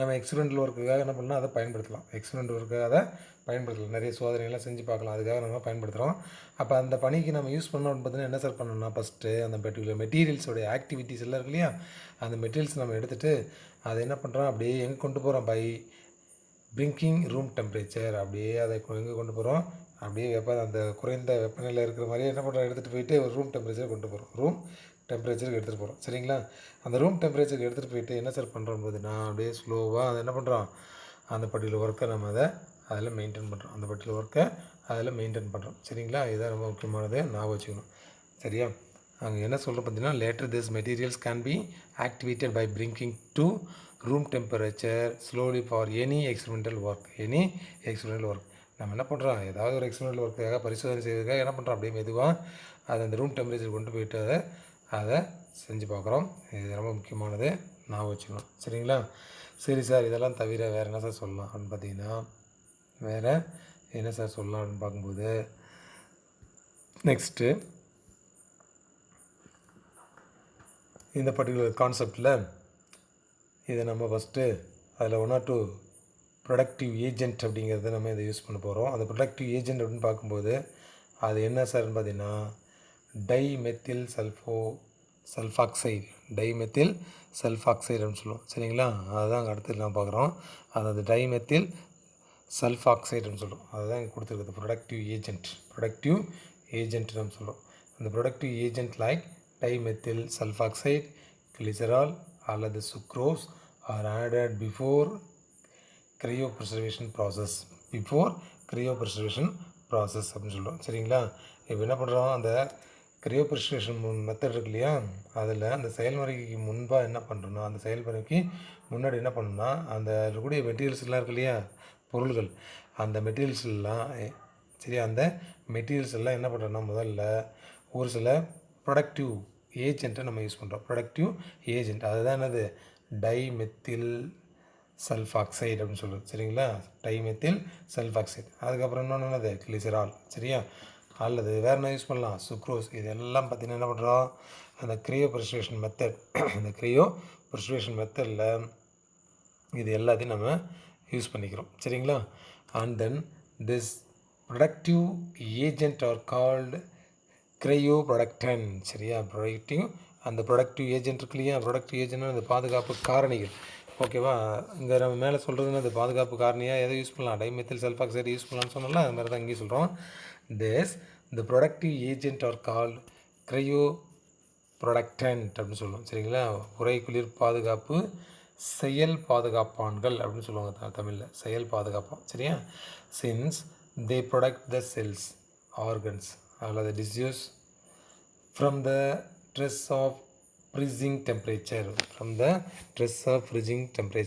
நம்ம எக்ஸ்பெரிமெண்டல் ஒர்க்குக்காக என்ன பண்ணலாம், அதை பயன்படுத்தலாம். எக்ஸ்பெரிமெண்டல் ஒர்க்குக்காக அதை பயன்படுத்தலாம். நிறைய சோதனைகள்லாம் செஞ்சு பார்க்கலாம், அதுக்காக நம்ம பயன்படுத்துகிறோம். அப்போ அந்த பணிக்கு நம்ம யூஸ் பண்ணோம் அப்படின்னு பார்த்தீங்கன்னா என்ன சார் பண்ணணும்னா, ஃபஸ்ட்டு அந்த பர்டிகுலர் மெட்டீரியல்ஸோடைய ஆக்டிவிட்டீஸ் எல்லாம் இருக்கு இல்லையா, அந்த மெட்டீரியல்ஸ் நம்ம எடுத்துகிட்டு அதை என்ன பண்ணுறோம், அப்படியே எங்கே கொண்டு போகிறோம், பை பிரிங்கிங் ரூம் டெம்பரேச்சர். அப்படியே அதை எங்கே கொண்டு போகிறோம், அப்படியே அந்த குறைந்த வெப்பநிலை இருக்கிற மாதிரியே என்ன பண்ணுறோம், எடுத்துகிட்டு போயிட்டு ஒரு ரூம் டெம்பரேச்சர் கொண்டு போகிறோம், ரூம் டெம்பரேச்சருக்கு எடுத்துகிட்டு போகிறோம். சரிங்களா, அந்த ரூம் டெம்பரேச்சருக்கு எடுத்துகிட்டு போயிட்டு என்ன சார் பண்ணுறோம் போதுன்னா, அப்படியே ஸ்லோவாக அதை என்ன பண்ணுறோம், அந்த பர்டிகுலர் ஒர்க்கை நம்ம அதில் மெயின்டைன் பண்ணுறோம், அந்த பர்டிகுலர் ஒர்க்கை அதில் மெயின்டைன் பண்ணுறோம். சரிங்களா, இதுதான் ரொம்ப முக்கியமானது, ஞாபகம் வச்சுக்கணும். சரியா, அங்கே என்ன சொல்கிறோம் பார்த்தீங்கன்னா, later this materials can be activated by bringing to room temperature slowly for any experimental work. நம்ம என்ன பண்ணுறோம், ஏதாவது ஒரு எக்ஸ்பெரிமெண்டல் ஒர்க்குக்காக பரிசோதனை செய்வதற்காக என்ன பண்ணுறோம், அப்படியே மெதுவாக அதை அந்த ரூம் டெம்பரேச்சர் கொண்டு போயிட்டு அதை செஞ்சு பார்க்குறோம். இது ரொம்ப முக்கியமானது, நான் வச்சுக்கணும். சரிங்களா, சரி சார், இதெல்லாம் தவிர வேறு என்ன சார் சொல்லலாம் அப்படின்னு பார்த்தீங்கன்னா, வேறு என்ன சார் சொல்லலாம் அப்படின்னு பார்க்கும்போது, நெக்ஸ்ட்டு இந்த பர்டிகுலர் கான்செப்டில் இதை நம்ம ஃபஸ்ட்டு அதில் 1 or 2 ப்ரொடக்டிவ் ஏஜென்ட் அப்படிங்கிறத நம்ம இதை யூஸ் பண்ண போகிறோம். அந்த ப்ரொடக்டிவ் ஏஜென்ட் அப்படின்னு பார்க்கும்போது அது என்ன சார்ன்னு பார்த்தீங்கன்னா, டைமெத்தில் சல்ஃபாக்சைடு அப்படின்னு சொல்லுவோம். சரிங்களா, அதுதான் அங்கே அடுத்து நம்ம பார்க்குறோம். அதாவது டைமெத்தில் சல்ஃபாக்சைடு அப்படின்னு சொல்கிறோம். அதுதான் இங்கே கொடுத்துருக்குது ப்ரொடக்டிவ் ஏஜென்ட் நம்ம சொல்கிறோம். அந்த protective agent like dimethyl sulphoxide, glycerol அல்லது sucrose are added before cryopreservation process அப்படின்னு சொல்கிறோம். சரிங்களா, இப்போ என்ன பண்ணுறோம், அந்த க்ரையோப்ரிசர்வேஷன் மெத்தட் இருக்கு இல்லையா, அதில் அந்த செயல்முறைக்கு முன்பாக என்ன பண்ணுறோன்னா, அந்த செயல்முறைக்கு முன்னாடி என்ன பண்ணணும்னா, அந்த இருக்கக்கூடிய மெட்டீரியல்ஸ்லாம் இருக்கு இல்லையா, பொருள்கள், அந்த மெட்டீரியல்ஸ்லாம் அந்த மெட்டீரியல்ஸ் எல்லாம் என்ன பண்ணுறோன்னா, முதல்ல ஒரு சில ப்ரொடக்டிவ் ஏஜென்ட்டை நம்ம யூஸ் பண்ணுறோம். ப்ரொடக்டிவ் ஏஜென்ட் அதுதான் என்னது, டைமெத்தில் சல்ஃபாக்சைடு அப்படின்னு சொல்லுது. சரிங்களா, டைமெத்தில் சல்ஃபாக்சைடு. அதுக்கப்புறம் இன்னொன்று என்னது, கிளிசரால். சரியா, அல்லது வேறு என்ன யூஸ் பண்ணலாம், சுக்ரோஸ். இதெல்லாம் பார்த்திங்கன்னா என்ன பண்ணுறோம், அந்த க்ரையோப்ரிசர்வேஷன் மெத்தடில் இது எல்லாத்தையும் நம்ம யூஸ் பண்ணிக்கிறோம். சரிங்களா, and then this protective agent are called cryoprotectant, சரியா? ப்ரொடக்டிவ் அந்த ப்ரொடக்டிவ் ஏஜென்ட் இருக்கு இல்லையா? ப்ரொடக்டிவ் ஏஜென்ட்னா அந்த பாதுகாப்பு காரணிகள், ஓகேவா? இங்கே நம்ம மேலே சொல்கிறதுன்னா அந்த பாதுகாப்பு காரணியாக எதை யூஸ் பண்ணலாம்? டைமெத்தில் சல்ஃபாக்சைடு யூஸ் பண்ணலாம்னு சொன்னோம்ல, அது மாதிரி தான் இங்கேயும் சொல்கிறோம். இந்த protective agent are call cryoprotectant அப்படின்னு சொல்லுவோம், சரிங்களா? உறை குளிர் பாதுகாப்பு செயல் பாதுகாப்பான்கள் அப்படின்னு சொல்லுவாங்க தமிழில், செயல் பாதுகாப்பான், சரியா? Since they protect the cells, organs அல்லது tissues from the stress of freezing temperature,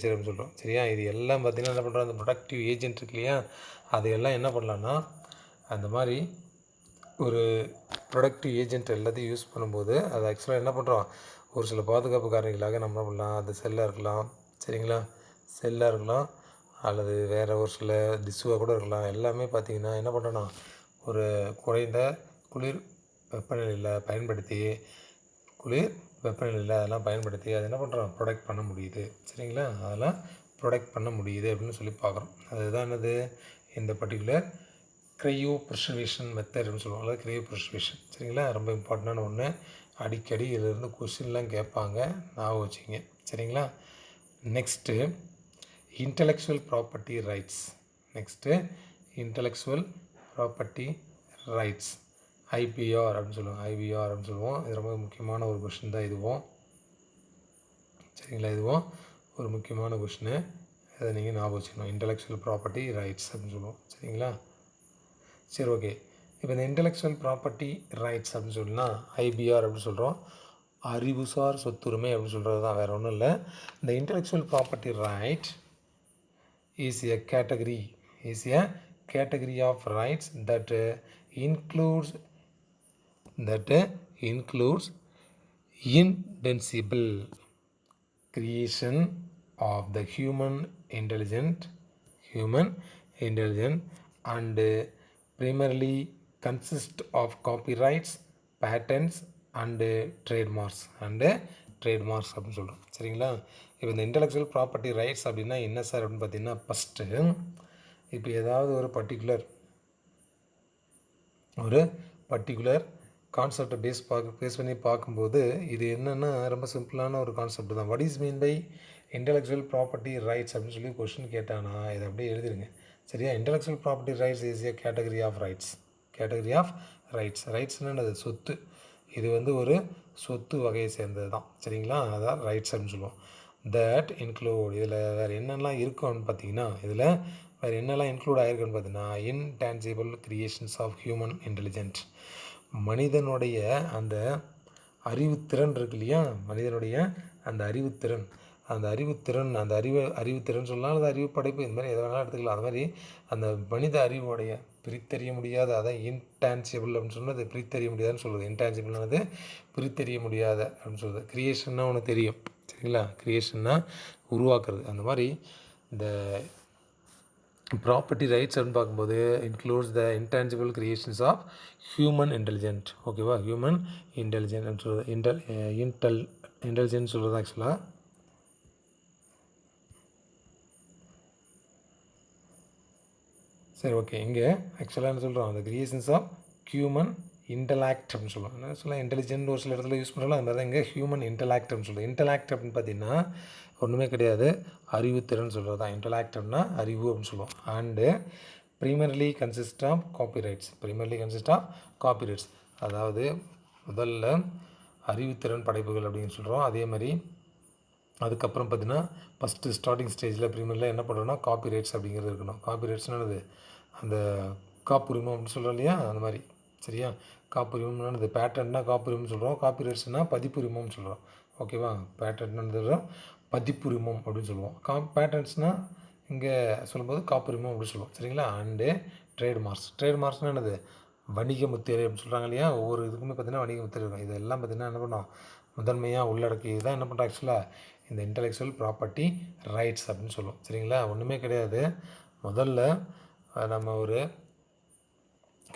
அப்படின்னு சொல்கிறோம், சரியா? இது எல்லாம் பார்த்திங்கன்னா என்ன பண்ணுறோம், அந்த ப்ரொடக்டிவ் ஏஜென்ட் இருக்கு இல்லையா, அதையெல்லாம் என்ன பண்ணலான்னா அந்த மாதிரி ஒரு ப்ரொடக்டிவ் ஏஜென்ட் எல்லாத்தையும் யூஸ் பண்ணும்போது அது ஆக்சுவலாக என்ன பண்ணுறோம், ஒரு சில பாதுகாப்பு காரணிகளாக நம்ம என்ன பண்ணலாம், அது செல்லாக இருக்கலாம், சரிங்களா? செல்லாக இருக்கலாம் அல்லது வேறு ஒரு சில டிஷ்யூவாக கூட இருக்கலாம். எல்லாமே பார்த்திங்கன்னா என்ன பண்ணுறோன்னா ஒரு குறைந்த குளிர் வெப்பநிலையில் அதெல்லாம் பயன்படுத்தி அதை என்ன பண்ணுறோம், ப்ரொடக்ட் பண்ண முடியுது, சரிங்களா? அதெல்லாம் ப்ரொடக்ட் பண்ண முடியுது அப்படின்னு சொல்லி பார்க்குறோம். அதுதான் என்னது, இந்த பர்டிகுலர் க்ரையோ ப்ரிசர்வேஷன் மெத்தட்னு சொல்லுவாங்க, க்ரையோ ப்ரிசர்வேஷன், சரிங்களா? ரொம்ப இம்பார்ட்டண்டான ஒன்று. அடிக்கடி இதிலிருந்து கொஸ்டின்லாம் கேட்பாங்க, ஞாபகம் வச்சுங்க, சரிங்களா? Next intellectual property rights. IPR அப்படின்னு சொல்லுவோம். இது ரொம்ப முக்கியமான ஒரு கொஷின் தான் இதுவும், சரிங்களா? இதுவும் ஒரு முக்கியமான கொஷினு, அதை நீங்கள் ஞாபகம் வச்சுக்கணும். இன்டலெக்சுவல் ப்ராப்பர்ட்டி ரைட்ஸ் அப்படின்னு சொல்லுவோம், சரிங்களா? சரி, ஓகே. இப்போ இந்த இன்டலெக்சுவல் ப்ராப்பர்ட்டி ரைட்ஸ் அப்படின்னு சொன்னால் ஐபிஆர் அப்படின்னு சொல்கிறோம், அறிவுசார் சொத்துரிமை அப்படின்னு சொல்கிறது தான், வேறு ஒன்றும் இல்லை. இந்த intellectual property right is a category of rights that includes intangible creation of the human intelligence and primarily consist of copyrights, patents and trademarks அப்படின்னு சொல்கிறோம், சரிங்களா? இப்போ இந்த இன்டலெக்சுவல் ப்ராப்பர்ட்டி ரைட்ஸ் அப்படின்னா என்ன சார் அப்படின்னு பார்த்தீங்கன்னா, ஃபஸ்ட்டு இப்போ ஏதாவது ஒரு பர்டிகுலர் கான்செப்டை பேஸ் பண்ணி பார்க்கும்போது இது என்னென்னா ரொம்ப சிம்பிளான ஒரு கான்செப்ட் தான். What is mean by intellectual property rights அப்படின்னு சொல்லி கொஸ்டின் கேட்டானா இதை அப்படியே எழுதிருங்க, சரியா? Intellectual property rights is a category of rights என்னது, சொத்து. இது வந்து ஒரு சொத்து வகையை சேர்ந்தது தான், சரிங்களா? அதான் ரைட்ஸ் அப்படின்னு சொல்லுவோம். தட் இன்க்ளூட், இதில் வேறு என்னெல்லாம் இருக்குன்னு பார்த்தீங்கன்னா, இன்க்ளூட் ஆகிருக்குன்னு பார்த்தீங்கன்னா, intangible creations of human intelligent, மனிதனுடைய அந்த அறிவுத்திறன் இருக்கு இல்லையா, அந்த அறிவுத்திறன் சொல்லலாம், அது அறிவு படைப்பு, இந்த மாதிரி எதை வேணாலும் எடுத்துக்கலாம். அது மாதிரி அந்த மனித அறிவுடைய பிரித்தறிய முடியாத, அதான் இன்டான்ஜிபிள் அப்படின்னு சொன்னது, பிரித்தறிய முடியாதுன்னு சொல்லுது. இன்டான்ஜிபிள்னானது பிரித்தறிய முடியாத அப்படின்னு சொல்லுது. கிரியேஷன்னா ஒன்று தெரியும், சரிங்களா? கிரியேஷன்னா உருவாக்குறது. அந்த மாதிரி இந்த ப்ராப்பர்ட்டி ரைட்ஸ் அப்படின்னு பார்க்கும்போது includes the intangible creations of human intelligent, ஓகேவா? ஹியூமன் இன்டெலிஜென்ட் சொல்கிறது, இன்டெலிஜென்ட் சொல்கிறது ஆக்சுவலாக சரி, ஓகே. இங்கே ஆக்சுவலாக என்ன சொல்கிறோம், அந்த கிரியேஷன்ஸ் ஆஃப் ஹியூமன் இன்டலாக்ட் அப்படின்னு சொல்லுவோம். என்ன சொல்லலாம், இன்டெலிஜென்ட் ஒரு சில இடத்துல யூஸ் பண்ணலாம், அது மாதிரி தான் இங்கே ஹியூமன் இன்டலாக்ட் அப்படின்னு சொல்லுவோம். இன்டலாக்ட் அப்படின்னு பார்த்தீங்கன்னா ஒன்றுமே கிடையாது, அறிவுத்திறன் சொல்கிறது தான். இன்டலாக்ட் அப்படின்னா அறிவு அப்படின்னு சொல்லுவோம். And primarily consist of copyrights, அதாவது முதல்ல அறிவுத்திறன் படைப்புகள் அப்படின்னு சொல்கிறோம். அதே மாதிரி அதுக்கப்புறம் பார்த்திங்கன்னா ஃபஸ்ட்டு ஸ்டார்டிங் ஸ்டேஜில் ப்ரீமியரில் என்ன பண்ணுறோன்னா காப்பிரைட்ஸ் அப்படிங்கிறது இருக்கணும். காப்பிரைட்ஸ்னானது அந்த காப்புரிமம் அப்படின்னு சொல்கிறோம் இல்லையா, அந்த மாதிரி, சரியா? காப்புரிமம்னானது பேட்டர்ன்னா காப்புரிமம்னு சொல்கிறோம், காப்பிரைட்ஸ்னால் பதிப்புரிமம்னு சொல்கிறோம், ஓகேவா? பேட்டர்ன்னு பதிப்புரிமம் அப்படின்னு சொல்லுவோம். பேட்டர்ன்ஸ்னால் இங்கே சொல்லும்போது காப்புரிமம் அப்படின்னு சொல்லுவோம், சரிங்களா? அண்டு ட்ரேட்மார்க்ஸ்னால் என்னது, வணிக முத்திரை அப்படின்னு சொல்கிறாங்க இல்லையா, ஒவ்வொரு இதுக்குமே பார்த்திங்கன்னா வணிக முத்திரை இருக்கும். இதெல்லாம் பார்த்திங்கன்னா என்ன பண்ணோம், முதன்மையாக உள்ளடக்கி தான் என்ன பண்ணுறோம் ஆக்சுவலாக இந்த இன்டலெக்சுவல் ப்ராப்பர்ட்டி ரைட்ஸ் அப்படின்னு சொல்லுவோம், சரிங்களா? ஒன்றுமே கிடையாது. முதல்ல நம்ம ஒரு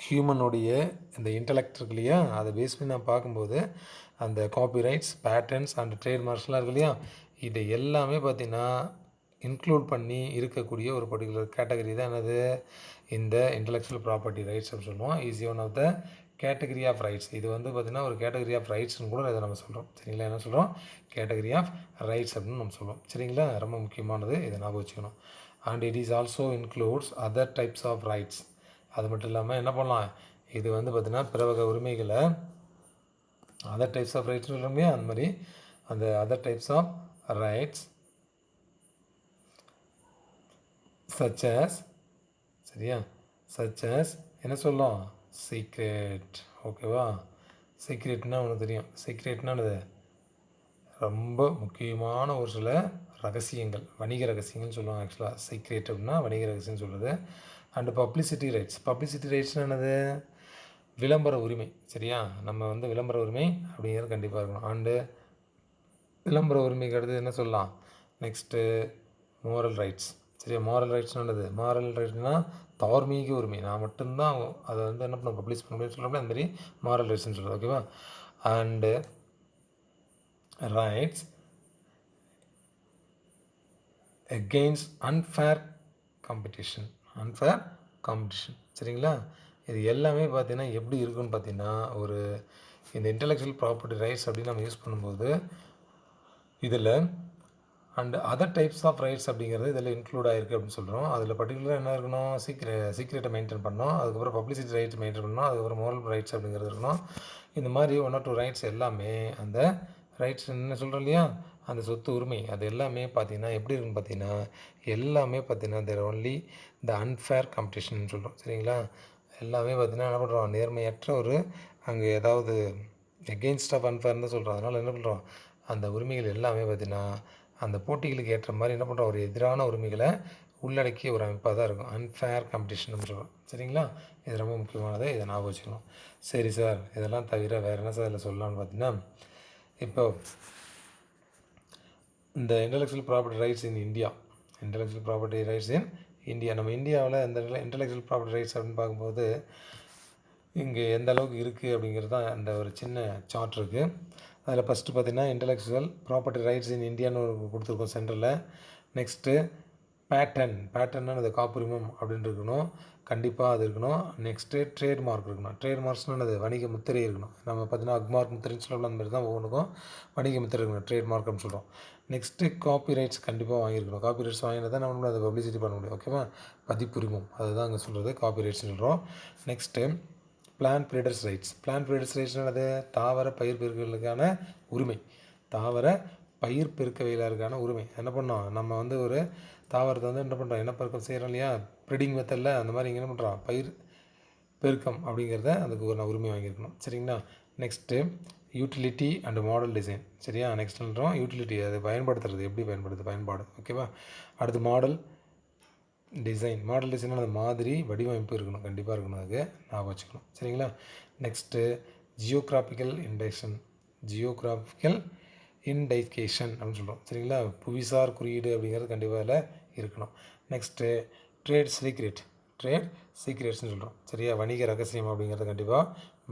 ஹியூமனுடைய இந்த இன்டலெக்ட் இருக்கு இல்லையா, அதை பேஸ் பண்ணி நான் பார்க்கும்போது அந்த காப்பிரைட்ஸ், பேட்டர்ன்ஸ் அண்ட் ட்ரேட்மார்க்ஸ்லாம் இருக்கு இல்லையா, இதை எல்லாமே பார்த்திங்கன்னா இன்க்ளூட் பண்ணி இருக்கக்கூடிய ஒரு பர்டிகுலர் கேட்டகரி தான் என்னது, இந்த இன்டலெக்சுவல் ப்ராப்பர்ட்டி ரைட்ஸ் அப்படின்னு சொல்லுவோம். Is one of the category of rights. இது வந்து பார்த்திங்கன்னா ஒரு கேட்டகரி ஆஃப் ரைட்ஸ்னு கூட இதை நம்ம சொல்கிறோம். சரிங்களா? என்ன சொல்கிறோம்? கேட்டகரி ஆஃப் ரைட்ஸ் அப்படின்னு நம்ம சொல்லுவோம். சரிங்களா? ரொம்ப முக்கியமானது, இதை ஞாபகம் வச்சுக்கணும். And it is also includes other types of rights. அது மட்டும் இல்லாமல் என்ன பண்ணலாம், இது வந்து பார்த்திங்கன்னா பிற வகை உரிமைகளை அதர் டைப்ஸ் ஆஃப் ரைட்ஸ் சொல்கிறோமே, அந்த மாதிரி அந்த other types of rights such as, சரியா, such as என்ன சொல்லலாம், சீக்ரெட். ஓகேவா? சீக்ரெட்னா உனக்கு தெரியும், சீக்ரெட்னா என்னது, ரொம்ப முக்கியமான ஒரு சில ரகசியங்கள், வணிக ரகசியங்கள்னு சொல்லுவாங்க. ஆக்சுவலாக சீக்ரெட் அப்படின்னா வணிக ரகசியம்னு சொல்கிறது. And publicity rights. பப்ளிசிட்டி ரைட்ஸ்னால் என்னது, விளம்பர உரிமை. சரியா? நம்ம வந்து விளம்பர உரிமை அப்படிங்கிறது கண்டிப்பாக இருக்கணும். அண்டு விளம்பர உரிமைக்கு அடுத்து என்ன சொல்லலாம், நெக்ஸ்ட்டு மோரல் ரைட்ஸ். சரியா? மோரல் ரைட்ஸ்னால் என்னது, மோரல் ரைட்ஸ்னால் தார்மீக உரிமை. நான் மட்டும்தான் அதை வந்து என்ன பண்ண பப்ளிஷ் பண்ண முடியும்னு சொல்கிறோம்ல, அந்த மாதிரி மோரல் ரைட்ஸ்னு சொல்கிறது. ஓகேவா? And rights against unfair competition. unfair competition. சரிங்களா? இது எல்லாமே பார்த்தீங்கன்னா எப்படி இருக்குன்னு பார்த்தீங்கன்னா, ஒரு இந்த இன்டெலெக்சுவல் ப்ராப்பர்ட்டி ரைட்ஸ் அப்படின்னு நம்ம யூஸ் பண்ணும்போது இதில் and other types of rights அப்படிங்கிறது இதில் இன்க்ளூட் ஆகிருக்கு அப்படின்னு சொல்கிறோம். அதில் பர்டிகுலராக என்ன இருக்கணும், சீக்ரெட்டை மெயின்டைன் பண்ணணும், அதுக்கப்புறம் பப்ளிசிட்டி ரைட்ஸ் மெயின்டைன் பண்ணணும், அதுக்கப்புறம் மோரல் ரைட்ஸ் அப்படிங்கிறது இருக்கணும். இந்த மாதிரி 1 or 2 ரைட்ஸ் எல்லாமே, அந்த ரைட்ஸ் என்ன சொல்கிறோம் இல்லையா, அந்த சொத்து உரிமை, அது எல்லாமே பார்த்திங்கன்னா எப்படி இருக்குன்னு பார்த்தீங்கன்னா, எல்லாமே பார்த்திங்கன்னா தேர் ஒன்லி த அன்ஃபேர் காம்படிஷன் சொல்கிறோம். சரிங்களா? எல்லாமே பார்த்திங்கன்னா என்ன பண்ணுறோம், நேர்மையற்ற ஒரு அங்கே ஏதாவது எகெயின்ஸ்ட் ஆஃப் அன்ஃபேர்னு தான் சொல்கிறோம். அதனால் என்ன பண்ணுறோம், அந்த உரிமைகள் எல்லாமே பார்த்திங்கன்னா அந்த போட்டிகளுக்கு ஏற்ற மாதிரி என்ன பண்ணுறோம், ஒரு எதிரான உரிமைகளை உள்ளடக்கிய ஒரு அமைப்பாக தான் இருக்கும். அன்ஃபேர் காம்படிஷன் சொல்கிறோம். சரிங்களா? இது ரொம்ப முக்கியமானது, இதை ஞாபகம் வச்சுக்கணும். சரி சார், இதெல்லாம் தவிர வேறு என்ன சார் இதில் சொல்லலாம்னு பார்த்தீங்கன்னா, இப்போ இந்த intellectual property rights in India, intellectual property rights in India, நம்ம இந்தியாவில் இந்த இன்டெலெக்சுவல் ப்ராப்பர்ட்டி ரைட்ஸ் அப்படின்னு பார்க்கும்போது இங்கே எந்த அளவுக்கு இருக்குது அப்படிங்கிறது தான் அந்த ஒரு சின்ன சார்ட் இருக்குது. அதில் ஃபஸ்ட்டு பார்த்திங்கன்னா இன்டெலெக்சுவல் ப்ராப்பர்ட்டி ரைட்ஸ் இன் இந்தியான்னு ஒரு கொடுத்துருக்கோம் சென்டரில். நெக்ஸ்ட்டு பேட்டர்ன்னா அது காப்புரிமம் அப்படின்னு இருக்கணும், கண்டிப்பாக அது இருக்கணும். நெக்ஸ்ட்டு ட்ரேட்மார்க் இருக்கணும். ட்ரேட்மார்க்ஸ்னால் அது வணிக முத்திரை இருக்கணும். நம்ம பார்த்தீங்கன்னா அக்மார்க் முத்திரைன்னு சொல்லலாம், அந்த மாதிரி தான் ஒவ்வொன்றுக்கும் வணிக முத்திரை இருக்கணும், ட்ரேட்மார்க் அப்படின்னு சொல்கிறோம். நெக்ஸ்ட்டு காப்பி ரைட்ஸ் கண்டிப்பாக வாங்கியிருக்கணும். காப்பி ரைட்ஸ் வாங்கினா தான் நம்ம அதை பப்ளிசிட்டி பண்ண முடியும். ஓகேவா? பதிப்புரிமம் அதுதான் அங்கே சொல்கிறது, காப்பி ரைட்ஸ்னு சொல்கிறோம். Next plant breeders rights. Plant breeders ரைட்ஸ்னானது தாவர பயிர் பெருக்கலுக்கான உரிமை, தாவர பயிர் பெருக்கவியலாருக்கான உரிமை. என்ன பண்ணோம், நம்ம வந்து ஒரு தாவரத்தை வந்து என்ன பண்ணுறோம், இனப்பெருக்கம் செய்கிறோம் இல்லையா, ப்ரீடிங் மெத்தடில், அந்த மாதிரி இங்கே என்ன பண்ணுறோம், பயிர் பெருக்கம் அப்படிங்கிறத அதுக்கு ஒரு உரிமை வாங்கியிருக்கணும். சரிங்களா? Next utility and model design. சரியா? நெக்ஸ்ட் சொல்கிறோம் யூட்டிலிட்டி, அதை பயன்படுத்துறது எப்படி பயன்படுது, பயன்பாடு. ஓகேவா? அடுத்து மாடல் டிசைன். மாடல் டிசைன் அந்த மாதிரி வடிவமைப்பு இருக்கணும், கண்டிப்பாக இருக்கணும், அதுக்கு ஞாபகம் வச்சுக்கணும். சரிங்களா? நெக்ஸ்ட்டு ஜியோகிராஃபிக்கல் இண்டெக்ஷன், ஜியோகிராஃபிக்கல் இன்டைகேஷன் அப்படின்னு சொல்கிறோம். சரிங்களா? புவிசார் குறியீடு அப்படிங்கிறது கண்டிப்பாக அதில் இருக்கணும். நெக்ஸ்ட்டு ட்ரேட் சீக்ரெட்ஸ்னு சொல்கிறோம். சரியா? வணிக ரகசியம் அப்படிங்கிறத கண்டிப்பாக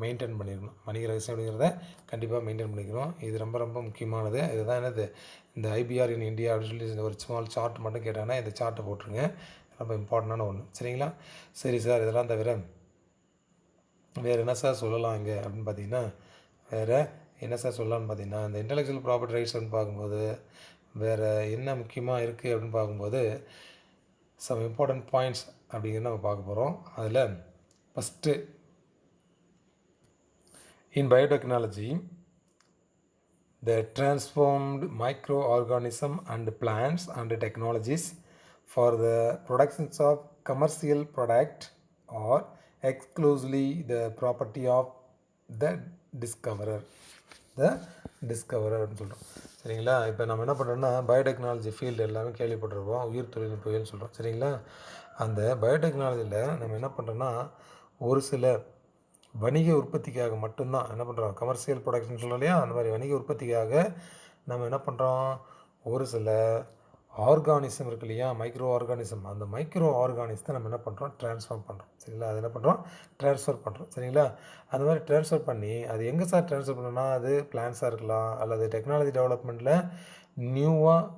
மெயின்டைன் பண்ணிடணும். வணிக ரகசியம் அப்படிங்கிறத கண்டிப்பாக மெயின்டைன் பண்ணிக்கணும். இது ரொம்ப ரொம்ப முக்கியமானது. இதுதான் என்னது, இந்த ஐபிஆர் இன் இந்தியா அப்படின்னு சொல்லி ஒரு ஸ்மால் சார்ட் மட்டும் கேட்டாங்கன்னா இந்த சார்ட்டை போட்டுருங்க, ரொம்ப இம்பார்ட்டண்டான ஒன்று. சரிங்களா? சரி சார், இதெல்லாம் தவிர வேறு என்ன சார் சொல்லலாம் இங்கே அப்படின்னு பார்த்தீங்கன்னா, வேறு என்ன சார் சொல்லலாம்னு பார்த்தீங்கன்னா, இந்த இன்டெலெக்சுவல் ப்ராப்பர்ட்டி ரைட்ஸ் அப்படின்னு பார்க்கும்போது வேறு என்ன முக்கியமாக இருக்குது அப்படின்னு பார்க்கும்போது சம் இம்பார்ட்டன்ட் பாயிண்ட்ஸ் அப்படிங்கிறது நம்ம பார்க்க போகிறோம். அதில் first, in biotechnology the transformed microorganism and plants and technologies for the productions of commercial product are exclusively the property of the discoverer அப்படின்னு சொல்கிறோம். சரிங்களா? இப்போ நம்ம என்ன பண்ணுறோம்னா, பயோடெக்னாலஜி ஃபீல்டு எல்லாமே கேள்விப்பட்டிருப்போம், உயிர் தொழில்நுட்பவியல்னு சொல்கிறோம். சரிங்களா? அந்த பயோடெக்னாலஜியில் நம்ம என்ன பண்ணுறோன்னா, ஒரு சில வணிக உற்பத்திக்காக மட்டும்தான் என்ன பண்ணுறோம், கமர்ஷியல் ப்ரொடக்ஷன் சொல்கிறோம் இல்லையா, அந்த மாதிரி வணிக உற்பத்திக்காக நம்ம என்ன பண்ணுறோம், ஒரு சில ஆர்கானிசம் இருக்கு இல்லையா, மைக்ரோ ஆர்கானிசம், அந்த மைக்ரோ ஆர்கானிசத்தை நம்ம என்ன பண்ணுறோம், ட்ரான்ஸ்ஃபார்ம் பண்ணுறோம். சரிங்களா? அது என்ன பண்ணுறோம், ட்ரான்ஸ்ஃபர் பண்ணுறோம். சரிங்களா? அந்த மாதிரி ட்ரான்ஸ்ஃபர் பண்ணி அது எங்கே சார் ட்ரான்ஸ்ஃபர் பண்ணணும்னா, அது பிளான்ஸாக இருக்கலாம், அல்லது டெக்னாலஜி டெவலப்மெண்ட்டில் நியூவாக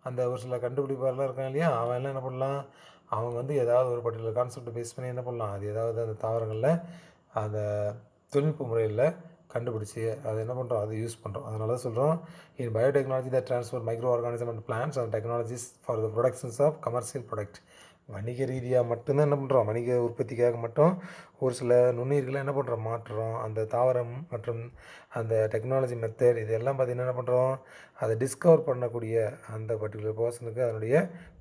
அந்த ஒரு சில கண்டுபிடிப்பாரெலாம் இருக்காங்க இல்லையா, அவன் எல்லாம் என்ன பண்ணலாம், அவங்க வந்து ஏதாவது ஒரு பர்டிகுலர் கான்செப்டை பேஸ் பண்ணி என்ன பண்ணலாம், அது ஏதாவது அந்த தாவரங்களில் அதை தொழில்நுட்ப முறையில் கண்டுபிடிச்சி அதை என்ன பண்ணுறோம், அதை யூஸ் பண்ணுறோம். அதனால தான் சொல்கிறோம், in biotechnology the transfer microorganism and plants and technologies for the productions of commercial product. வணிக ரீதியாக மட்டும்தான் என்ன பண்ணுறோம், வணிக உற்பத்திக்காக மட்டும் ஒரு சில நுண்ணுயிர்களை என்ன பண்ணுறோம், மாற்றுறோம். அந்த தாவரம் மற்றும் அந்த டெக்னாலஜி மெத்தட் இதெல்லாம் பார்த்திங்கன்னா என்ன பண்ணுறோம், அதை டிஸ்கவர் பண்ணக்கூடிய அந்த பர்டிகுலர் பர்சனுக்கு அதனுடைய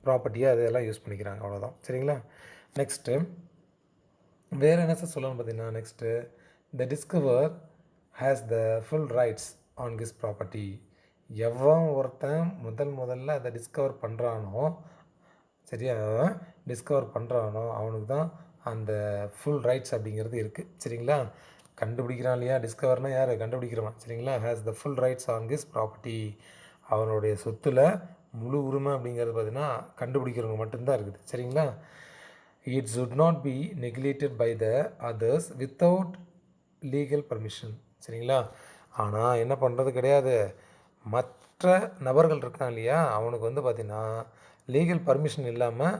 ப்ராப்பர்ட்டியை அதெல்லாம் யூஸ் பண்ணிக்கிறாங்க. அவ்வளோதான். சரிங்களா? நெக்ஸ்ட்டு வேறு என்ன சார் சொல்லணும்னு பார்த்தீங்கன்னா, next the discover has the full rights on this property. ஒருத்தன் முதல்ல அதை டிஸ்கவர் பண்ணுறானோ, சரியா, டிஸ்கவர் பண்ணுறானோ அவனுக்கு தான் அந்த ஃபுல் ரைட்ஸ் அப்படிங்கிறது இருக்குது. சரிங்களா? கண்டுபிடிக்கிறான் இல்லையா, டிஸ்கவர்னால் யார், கண்டுபிடிக்கிறவன். சரிங்களா? Has the full rights on this property. அவனுடைய சொத்தில் முழு உரிமை அப்படிங்கிறது பார்த்திங்கன்னா கண்டுபிடிக்கிறவங்க மட்டும்தான் இருக்குது. சரிங்களா? It should not be neglected by the others without legal permission. சரிங்களா? ஆனால் என்ன பண்ணுறது கிடையாது, மற்ற நபர்கள் இருக்கான் இல்லையா, அவனுக்கு வந்து பார்த்திங்கன்னா லீகல் பர்மிஷன் இல்லாமல்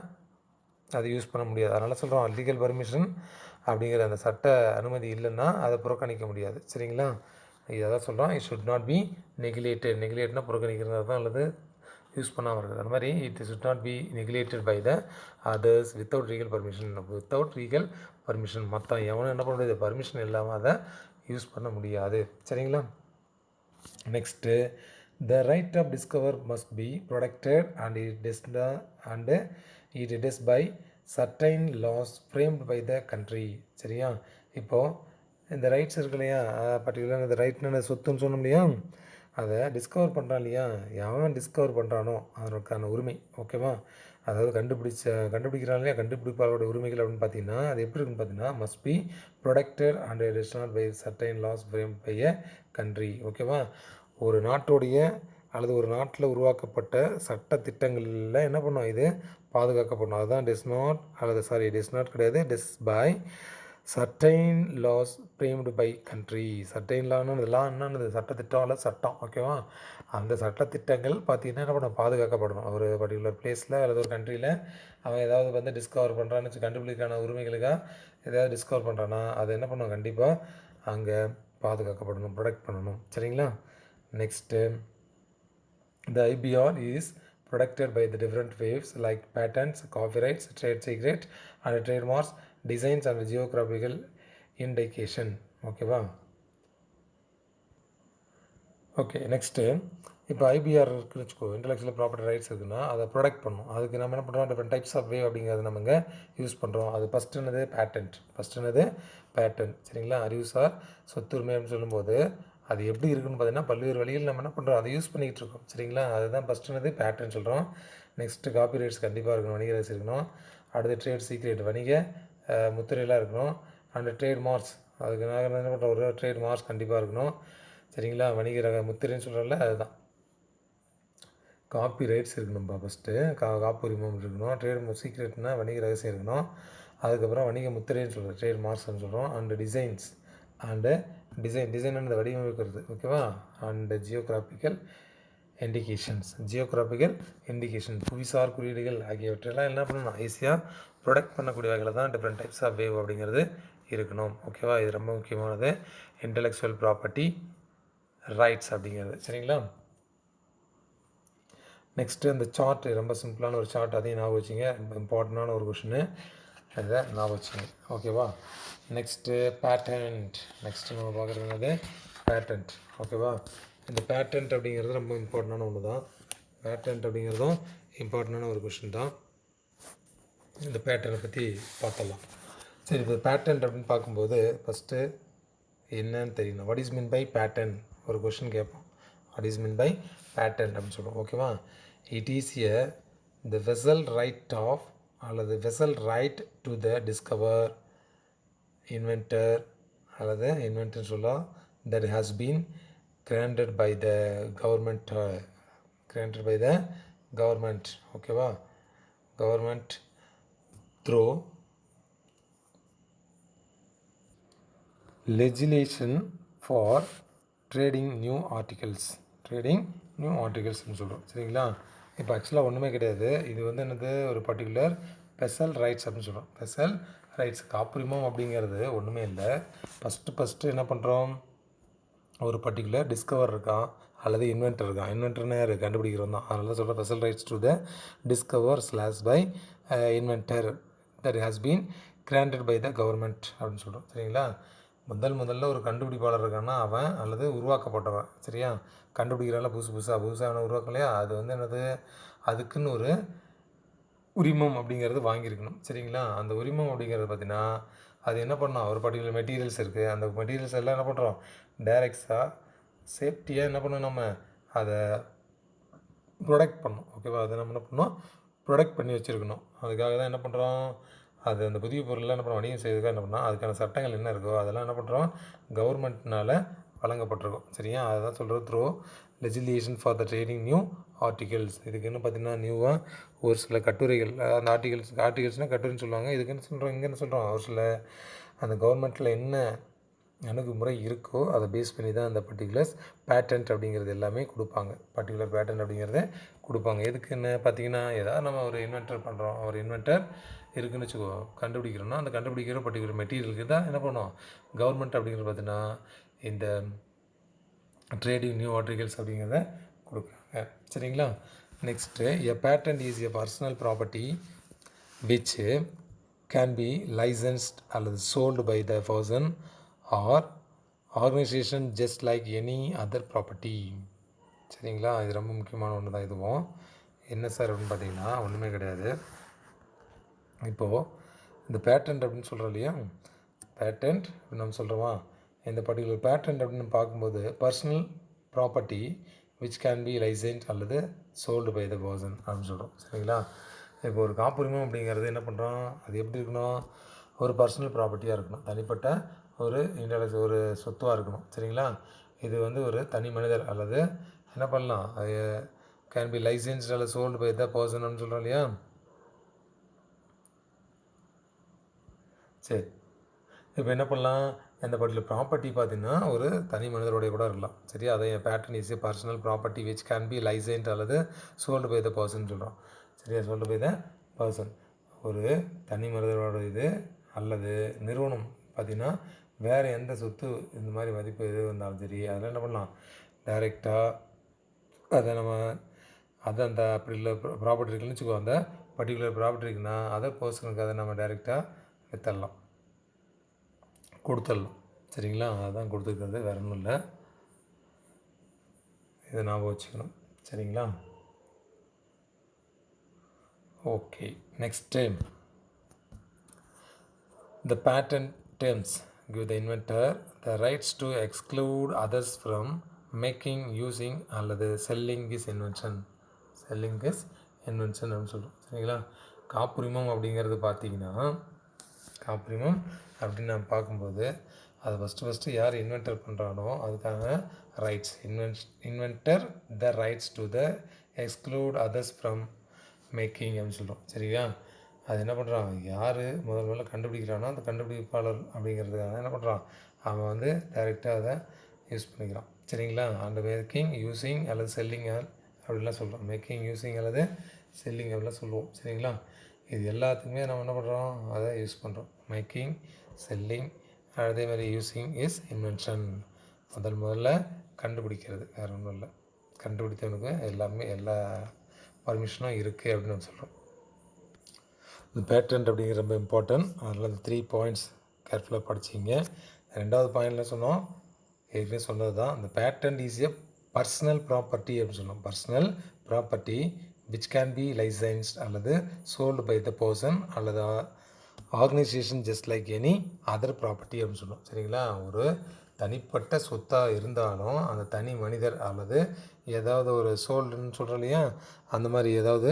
அதை யூஸ் பண்ண முடியாது. அதனால் சொல்கிறோம், லீகல் பர்மிஷன் அப்படிங்கிற அந்த சட்ட அனுமதி இல்லைன்னா அதை புறக்கணிக்க முடியாது. சரிங்களா? இதை தான் சொல்கிறோம், இட் ஷுட் நாட் பி நெகிலேட்னா புறக்கணிக்கிறது தான், அல்லது யூஸ் பண்ணாமல் இருக்குது. அந்த மாதிரி it should not be neglected by the others without legal permission. மற்ற எவனும் என்ன பண்ண முடியாது, பர்மிஷன் இல்லாமல் அதை யூஸ் பண்ண முடியாது. சரிங்களா? Next the right of discover must be protected and it is by certain laws framed by the country. சரியா? இப்போது இந்த ரைட்ஸ் இருக்கு இல்லையா, பர்டிகுலராக இந்த ரைட்னு சொத்துன்னு சொன்னோம் இல்லையா, அதை டிஸ்கவர் பண்ணுறான் இல்லையா, எவன் டிஸ்கவர் பண்ணுறானோ அதற்கான உரிமை. ஓகேவா? அதாவது கண்டுபிடிக்கிறான் இல்லையா, கண்டுபிடிப்பாளோட உரிமைகள் அப்படின்னு பார்த்தீங்கன்னா அது எப்படி இருக்குன்னு பார்த்தீங்கன்னா, must be protected and it is not by certain laws frame by a country. ஓகேவா? ஒரு நாட்டுடைய அல்லது ஒரு நாட்டில் உருவாக்கப்பட்ட சட்ட திட்டங்களில் என்ன பண்ணும், இது பாதுகாக்கப்படணும். அதுதான் டிஸ் நாட் கிடையாது, this by certain laws framed by country. Certain லான்னு என்னது, சட்டத்திட்டம் அல்லது சட்டம். ஓகேவா? அந்த சட்டத்திட்டங்கள் பார்த்திங்கன்னா என்ன பண்ண பாதுகாக்கப்படணும். ஒரு பர்டிகுலர் பிளேஸில் அல்லது ஒரு கண்ட்ரியில் அவன் ஏதாவது வந்து டிஸ்கவர் பண்ணுறான்னு வச்சு, கண்டுபிடிக்கான உரிமைகளுக்காக ஏதாவது டிஸ்கவர் பண்ணுறான்னா அதை என்ன பண்ணும், கண்டிப்பாக அங்கே பாதுகாக்கப்படணும், ப்ரொடெக்ட் பண்ணணும். சரிங்களா? Next the IPR is protected by the different waves like patents, copyrights, trade secret and trademarks, designs and geographical indication. ஓகேவா? ஓகே. நெக்ஸ்ட்டு இப்போ ஐபிஆர் இருக்குன்னு வச்சுக்கோ, இன்டெலெக்சுவல் ப்ராப்பர்ட்டி ரைட்ஸ் இருக்குன்னா அதை ப்ரொடெக்ட் பண்ணணும். அதுக்கு நம்ம என்ன பண்ணுறோம், டிஃப்ரெண்ட் டைப்ஸ் ஆஃப் வே அப்படிங்கிறது நம்ம இங்கே யூஸ் பண்ணுறோம். அது ஃபஸ்ட்டுனது பேட்டன்ட். சரிங்களா? அறிவுசார் சொத்துரிமை அப்படின்னு சொல்லும்போது அது எப்படி இருக்குன்னு பார்த்தீங்கன்னா பல்வேறு வழிகள் நம்ம என்ன பண்ணுறோம், அதை யூஸ் பண்ணிக்கிட்டு இருக்கோம். சரிங்களா? அதுதான் ஃபஸ்ட்டுனது பேட்டர்ன் சொல்கிறோம். நெக்ஸ்ட்டு காப்பி ரைட்ஸ் கண்டிப்பாக இருக்கணும், வணிக ரகசியம் இருக்கணும். அடுத்து ட்ரேட் சீக்ரெட், வணிக முத்திரையெல்லாம் இருக்கணும். அண்டு ட்ரேட் மார்க்ஸ், அதுக்கு நாங்கள் என்ன பண்ணுறோம், ஒரு ட்ரேட் மார்க்ஸ் கண்டிப்பாக இருக்கணும். சரிங்களா? வணிக ரக முத்திரைன்னு சொல்கிறோம்ல, அதுதான். காப்பி ரைட்ஸ் இருக்கணும்ப்பா ஃபஸ்ட்டு, காப்புரிமம் இருக்கணும். ட்ரேட் சீக்ரெட்னா வணிக ரகசியம் இருக்கணும். அதுக்கப்புறம் வணிக முத்திரைன்னு சொல்கிறோம், ட்ரேட் மார்க்ஸ்ன்னு சொல்கிறோம். அண்டு டிசைன்ஸ் அண்டு டிசைன் அந்த வடிவமைக்கிறது. ஓகேவா? அண்டு ஜியோகிராஃபிக்கல் இண்டிகேஷன் புவிசார் குறியீடுகள் ஆகியவற்றெல்லாம் என்ன பண்ணணும், ஈஸியாக ப்ரொடெக்ட் பண்ணக்கூடிய வகையில் தான் டிஃப்ரெண்ட் டைப்ஸ் ஆஃப் வேவ் அப்படிங்கிறது இருக்கணும். ஓகேவா? இது ரொம்ப முக்கியமானது, இன்டெலெக்சுவல் ப்ராப்பர்ட்டி ரைட்ஸ் அப்படிங்கிறது. சரிங்களா? நெக்ஸ்ட்டு அந்த சார்ட் ரொம்ப சிம்பிளான ஒரு சார்ட், அதையும் ஞாபகம் வச்சுங்க. இம்பார்ட்டண்டான ஒரு கொஷினு, அதை ஞாபகம் வச்சுங்க. ஓகேவா? Next patent. நெக்ஸ்ட்டு நம்ம பார்க்குறது என்னது, பேட்டன்ட். ஓகேவா? இந்த பேட்டன்ட் அப்படிங்கிறது ரொம்ப இம்பார்ட்டண்டான ஒன்று தான். பேட்டன்ட் அப்படிங்கிறதும் இம்பார்ட்டண்டான ஒரு கொஷின் தான். இந்த பேட்டனை பற்றி பார்த்துடலாம். சரி, இப்போ பேட்டன்ட் அப்படின்னு பார்க்கும்போது ஃபஸ்ட்டு என்னன்னு தெரியணும். What is mean by patent, ஒரு கொஷின் கேட்போம். What is mean by patent அப்படின்னு சொல்லுவோம். ஓகேவா? It is the vested right of அல்லது vested right to the discover inventor அல்லது இன்வென்டர் சொல்லலாம், that has been granted by the government. ஓகேவா? Government through legislation for trading new articles சொல்கிறோம். சரிங்களா? இப்போ ஆக்சுவலாக ஒன்றுமே கிடையாது. இது வந்து என்னது, ஒரு பர்டிகுலர் ஸ்பெஷல் ரைட்ஸ் அப்படின்னு சொல்கிறோம். Special rights. காப்புரிமம் அப்படிங்கிறது ஒன்றுமே இல்லை. ஃபஸ்ட்டு என்ன பண்ணுறோம், ஒரு பர்டிகுலர் டிஸ்கவர் இருக்கான் அல்லது இன்வென்டர் இருக்கான். இன்வென்டர்னு யார், கண்டுபிடிக்கிறோம் தான். அதனால சொல்கிற special rights to the discover slash by inventor that has been granted by the government அப்படின்னு சொல்கிறோம். சரிங்களா? முதல்ல ஒரு கண்டுபிடிப்பாளர் இருக்கான்னா அவன் அல்லது உருவாக்கப்பட்டவன். சரியா? கண்டுபிடிக்கிறால புதுசாக அவனை உருவாக்கலையா, அது வந்து என்னது, அதுக்குன்னு ஒரு உரிமம் அப்படிங்கிறது வாங்கியிருக்கணும். சரிங்களா? அந்த உரிமம் அப்படிங்கிறது பார்த்திங்கன்னா அது என்ன பண்ணோம், ஒரு பர்டிகுலர் மெட்டீரியல்ஸ் இருக்குது. அந்த மெட்டீரியல்ஸ் எல்லாம் என்ன பண்ணுறோம், டைரெக்டாக சேஃப்டியாக என்ன பண்ணணும், நம்ம அதை ப்ரொடெக்ட் பண்ணணும். ஓகேவா? அதை நம்ம என்ன பண்ணோம், ப்ரொடெக்ட் பண்ணி வச்சுருக்கணும். அதுக்காக தான் என்ன பண்ணுறோம், அது அந்த புதிய பொருளெலாம் என்ன பண்ணுறோம், வணிகம் செய்வதுக்காக என்ன பண்ணோம், அதுக்கான சட்டங்கள் என்ன இருக்கோ அதெல்லாம் என்ன பண்ணுறோம், கவர்மெண்ட்னால் வழங்கப்பட்டிருக்கும். சரியா? அதுதான் சொல்கிறது through legislation for the trading new articles. இதுக்கு என்ன பார்த்திங்கன்னா நியூவாக ஒரு சில கட்டுரைகள், அந்த ஆர்டிகல்ஸ்னால் கட்டுரைன்னு சொல்லுவாங்க. இதுக்கு என்ன சொல்கிறோம், இங்கே என்ன சொல்கிறோம், ஒரு சில அந்த கவர்மெண்ட்டில் என்ன அணுகுமுறை இருக்கோ அதை பேஸ் பண்ணி தான் அந்த பர்டிகுலர்ஸ் பேட்டன்ட் அப்படிங்கிறது எல்லாமே கொடுப்பாங்க. பர்டிகுலர் பேட்டன்ட் அப்படிங்கிறத கொடுப்பாங்க. எதுக்குன்னு பார்த்திங்கன்னா, ஏதாவது நம்ம ஒரு இன்வென்டர் பண்ணுறோம், ஒரு இன்வென்டர் இருக்குதுன்னு வச்சுக்கோ, கண்டுபிடிக்கிறோன்னா அந்த கண்டுபிடிக்கிற பர்டிகுலர் மெட்டீரியலுக்கு தான் என்ன பண்ணுவோம், கவர்மெண்ட் அப்படிங்கிறது பார்த்திங்கன்னா இந்த ட்ரேடிங் நியூ ஆர்டிகல்ஸ் அப்படிங்கிறத கொடுக்குறாங்க. சரிங்களா? Next, a patent is a personal property which can be licensed அல்லது sold by the person or organisation just like any other property. சரிங்களா? இது ரொம்ப முக்கியமான ஒன்று தான். இதுவும் என்ன சார் அப்படின்னு பார்த்தீங்கன்னா ஒன்றுமே கிடையாது. இப்போது இந்த பேட்டன்ட் அப்படின்னு சொல்கிறோம் இல்லையா, பேட்டன்ட் அப்படின்னு நம்ம சொல்கிறோமா, இந்த பர்டிகுலர் பேட்டன்ட் அப்படின்னு பார்க்கும்போது personal property which can be license அல்லது சோல்டு பை த பர்சன் அப்படின்னு சொல்கிறோம். சரிங்களா? இப்போ ஒரு காப்புரிமம் அப்படிங்கிறது என்ன பண்ணுறோம், அது எப்படி இருக்கணும், ஒரு பர்சனல் ப்ராப்பர்ட்டியாக இருக்கணும், தனிப்பட்ட ஒரு ஒரு சொத்தாக இருக்கணும். சரிங்களா? இது வந்து ஒரு தனி மனிதர் அல்லது என்ன பண்ணலாம், கேன் பி லைசன்ஸ்ட் அல்லது சோல்டு பை த பர்சன் அப்படின்னு சொல்கிறோம் இல்லையா. சரி, இப்போ என்ன பண்ணலாம், இந்த பர்டிகுலர் ப்ராப்பர்ட்டி பார்த்திங்கன்னா ஒரு தனி மனிதருடைய கூட இருக்கலாம். சரியா? அதை patent is a personal property which can be licensed அல்லது சோல்டு பை த பர்சன் சொல்கிறோம். சரியா? சோல்டு பை த பர்சன் ஒரு தனி மனிதரோட இது அல்லது நிறுவனம் பார்த்திங்கன்னா வேறு எந்த சொத்து இந்த மாதிரி மதிப்பு எது இருந்தாலும் சரி அதெல்லாம் என்ன பண்ணலாம், டைரெக்டாக அதை நம்ம அந்த அப்படி இல்லை ப்ராப்பர்ட்டி இருக்குன்னு வச்சுக்கோ, அந்த பர்டிகுலர் ப்ராப்பர்ட்டி இருக்குன்னா அதர் பர்சனுக்கு அதை நம்ம டைரெக்டாக வித்தரலாம், கொடுத்துடலாம். சரிங்களா? அதுதான் கொடுத்துருக்கிறது, வேறு ஒன்றும் இல்லை. இதை ஞாபகம் வச்சுக்கணும். சரிங்களா? Okay, next time the patent terms give the inventor the rights to exclude others from making, using அல்லது selling his invention. அப்படின்னு சொல்லுவோம். சரிங்களா? காப்புரிமம் அப்படிங்கிறது பார்த்திங்கன்னா, காப்புரிமம் அப்படின்னு நம்ம பார்க்கும்போது அதை ஃபஸ்ட்டு யார் இன்வென்டர் பண்ணுறானோ அதுக்கான rights, inventor the rights to the exclude others from making அப்படின்னு சொல்கிறோம். சரியா? அது என்ன பண்ணுறான், யார் முதல்ல கண்டுபிடிக்கிறானோ அந்த கண்டுபிடிப்பாளர் அப்படிங்கிறதுக்காக என்ன பண்ணுறான், அவன் வந்து டைரெக்டாக அதை யூஸ் பண்ணிக்கிறான். சரிங்களா? அந்த மேக்கிங், யூஸிங் அல்லது செல்லிங் அப்படிலாம் சொல்கிறோம். மேக்கிங், யூஸிங் அல்லது செல்லிங் அப்படிலாம் சொல்லுவோம். சரிங்களா? இது எல்லாத்துக்குமே நம்ம என்ன பண்ணுறோம், அதை யூஸ் பண்ணுறோம். மேக்கிங், செல்லிங், அதே மாதிரி யூஸிங் இஸ் இன்வென்ஷன். முதல்ல கண்டுபிடிக்கிறது, வேறு ஒன்றும் இல்லை. கண்டுபிடித்தவனுக்கு எல்லாமே எல்லா பர்மிஷனும் இருக்குது அப்படின்னு நம்ம சொல்கிறோம். இந்த பேட்டன்ட் அப்படிங்கிற ரொம்ப இம்பார்ட்டன்ட். அதில் அந்த 3 பாயிண்ட்ஸ் கேர்ஃபுல்லாக படிச்சிங்க. 2வது பாயிண்டில் சொன்னோம், ஏற்கனவே சொன்னது தான், இந்த patent is a personal property அப்படின்னு சொன்னோம். Personal property which can be licensed அல்லது சோல்டு பை த பர்சன் அல்லது organisation just like any other property அப்படின்னு சொன்னோம். சரிங்களா? ஒரு தனிப்பட்ட சொத்தாக இருந்தாலும் அந்த தனி மனிதர் அல்லது ஏதாவது ஒரு சோல்டுன்னு சொல்கிறோம் இல்லையா, அந்த மாதிரி ஏதாவது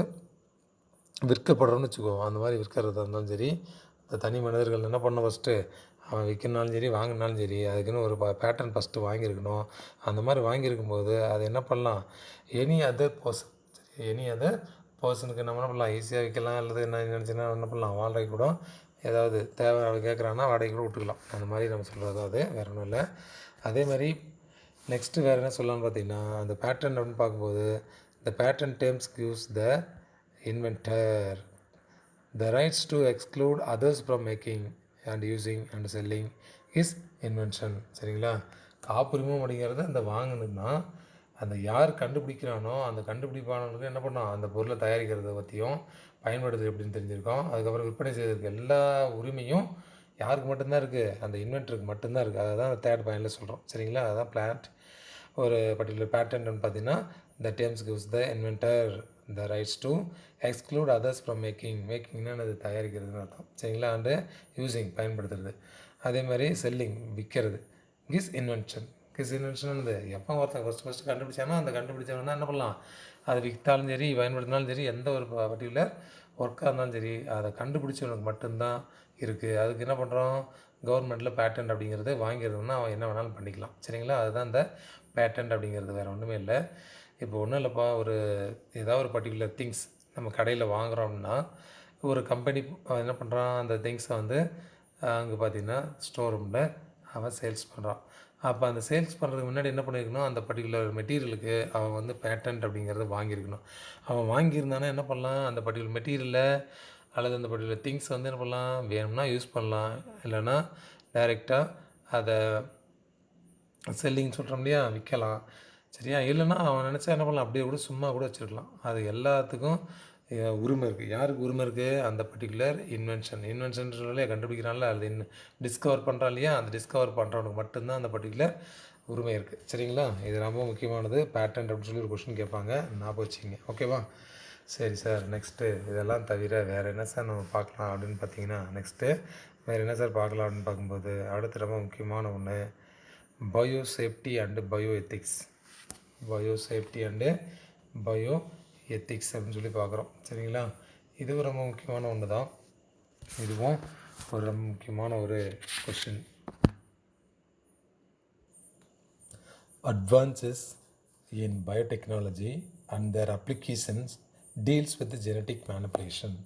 விற்கப்படுறோன்னு வச்சுக்கோ, அந்த மாதிரி விற்கிறதா இருந்தாலும் சரி, இந்த தனி மனிதர்கள் என்ன பண்ணணும், ஃபஸ்ட்டு அவன் விற்கணுனாலும் சரி வாங்கினாலும் சரி அதுக்குன்னு ஒரு பேட்டர்ன் ஃபஸ்ட்டு வாங்கியிருக்கணும். அந்த மாதிரி வாங்கியிருக்கும்போது அது என்ன பண்ணலாம், any other person, any other பர்சனுக்கு நம்ம என்ன பண்ணலாம், ஈஸியாக விற்கலாம். அல்லது என்ன நினச்சின்னா என்ன பண்ணலாம், வாடகை கூட ஏதாவது தேவை கேட்குறான்னா வாடகை கூட விட்டுக்கலாம். அந்த மாதிரி நம்ம சொல்கிறது அது, வேறு ஒன்றும் இல்லை. அதே மாதிரி நெக்ஸ்ட்டு வேறு என்ன சொல்லலாம்னு பார்த்தீங்கன்னா, அந்த பேட்டர்ன் அப்படின்னு பார்க்கும்போது இந்த pattern terms gives the inventor The rights to exclude others from making and using and selling is invention. சரிங்களா? காப்புரிமம் அப்படிங்கிறது அந்த வாங்கினதுன்னா அந்த யார் கண்டுபிடிக்கிறானோ அந்த கண்டுபிடிப்பானவங்களுக்கு என்ன பண்ணோம், அந்த பொருளை தயாரிக்கிறத பற்றியும் பயன்படுத்துறது எப்படின்னு தெரிஞ்சிருக்கோம். அதுக்கப்புறம் விற்பனை செய்வதற்கு எல்லா உரிமையும் யாருக்கு மட்டும்தான் இருக்குது, அந்த இன்வென்டருக்கு மட்டும்தான் இருக்குது. அதை தான் தேர்ட் பாயிண்டில் சொல்கிறோம். சரிங்களா? அதுதான் பிளான்ட். ஒரு பர்டிகுலர் பேட்டன்ட்னு பார்த்தீங்கன்னா the terms gives the inventor the rights to exclude others from மேக்கிங்னா அது தயாரிக்கிறதுன்னு அர்த்தம். சரிங்களா? அண்டு யூஸிங் பயன்படுத்துறது. அதே மாதிரி செல்லிங் விற்கிறது. இன்வென்ஷன் என்னது, எப்போ ஒருத்தன் ஃபஸ்ட்டு கண்டுபிடிச்சானோ அந்த கண்டுபிடிச்சவனா என்ன பண்ணலாம், அதை விற்றாலும் சரி பயன்படுத்தினாலும் சரி எந்த ஒரு பர்டிகுலர் ஒர்க்காக இருந்தாலும் சரி அதை கண்டுபிடிச்சவனுக்கு மட்டும்தான் இருக்குது. அதுக்கு என்ன பண்ணுறோம், கவர்மெண்ட்டில் பேட்டன்ட் அப்படிங்கிறது வாங்கிறதுனா அவன் என்ன வேணாலும் பண்ணிக்கலாம். சரிங்களா? அதுதான் இந்த பேட்டன்ட் அப்படிங்கிறது, வேறு ஒன்றுமே இல்லை. இப்போ ஒன்றும் இல்லைப்பா, ஏதாவது ஒரு பர்டிகுலர் திங்ஸ் நம்ம கடையில் வாங்குகிறோம்னா ஒரு கம்பெனி என்ன பண்ணுறான், அந்த திங்ஸை அங்கே பார்த்திங்கன்னா ஸ்டோர் ரூமில் அவன் சேல்ஸ் பண்ணுறான். அப்போ அந்த சேல்ஸ் பண்ணுறதுக்கு முன்னாடி என்ன பண்ணியிருக்கணும், அந்த பர்டிகுலர் மெட்டீரியலுக்கு அவன் பேட்டன்ட் அப்படிங்கிறத வாங்கியிருக்கணும். அவன் வாங்கியிருந்தானே என்ன பண்ணலாம், அந்த பர்டிகுலர் மெட்டீரியலில் அல்லது அந்த பர்டிகுலர் திங்ஸ் என்ன பண்ணலாம், வேணும்னா யூஸ் பண்ணலாம், இல்லைன்னா டைரெக்டாக அதை செல்லிங் சொல்கிறோம் இல்லையா, விற்கலாம். சரியா? இல்லைன்னா அவன் நினச்சா என்ன பண்ணலாம், அப்படியே கூட சும்மா கூட வச்சுருக்கலாம். அது எல்லாத்துக்கும் உரிமை இருக்குது. யாருக்கு உரிமை இருக்குது, அந்த பர்டிகுலர் இன்வென்ஷன் சொல்லலையே, கண்டுபிடிக்கிறான்ல, அது டிஸ்கவர் பண்ணுறான் இல்லையா, அந்த டிஸ்கவர் பண்ணுறவனுக்கு மட்டும்தான் அந்த பர்டிகுலர் உரிமை இருக்குது. சரிங்களா? இது ரொம்ப முக்கியமானது. பேட்டன்ட் அப்படின்னு சொல்லி ஒரு கொஸ்டின் கேட்பாங்க, ஞாபகம் வச்சுங்க. ஓகேவா? சரி சார், நெக்ஸ்ட்டு இதெல்லாம் தவிர வேறு என்ன சார் நம்ம பார்க்கலாம் அப்படின்னு பார்த்தீங்கன்னா, நெக்ஸ்ட்டு வேறு என்ன சார் பார்க்கலாம் அப்படின்னு பார்க்கும்போது, அடுத்து ரொம்ப முக்கியமான ஒன்று பயோசேஃப்டி அண்டு பயோ எத்திக்ஸ் அப்படின்னு சொல்லி பார்க்குறோம். சரிங்களா? இதுவும் ரொம்ப முக்கியமான ஒன்று தான். இதுவும் ஒரு ரொம்ப முக்கியமான ஒரு question. Advances in biotechnology and their applications deals with genetic manipulation.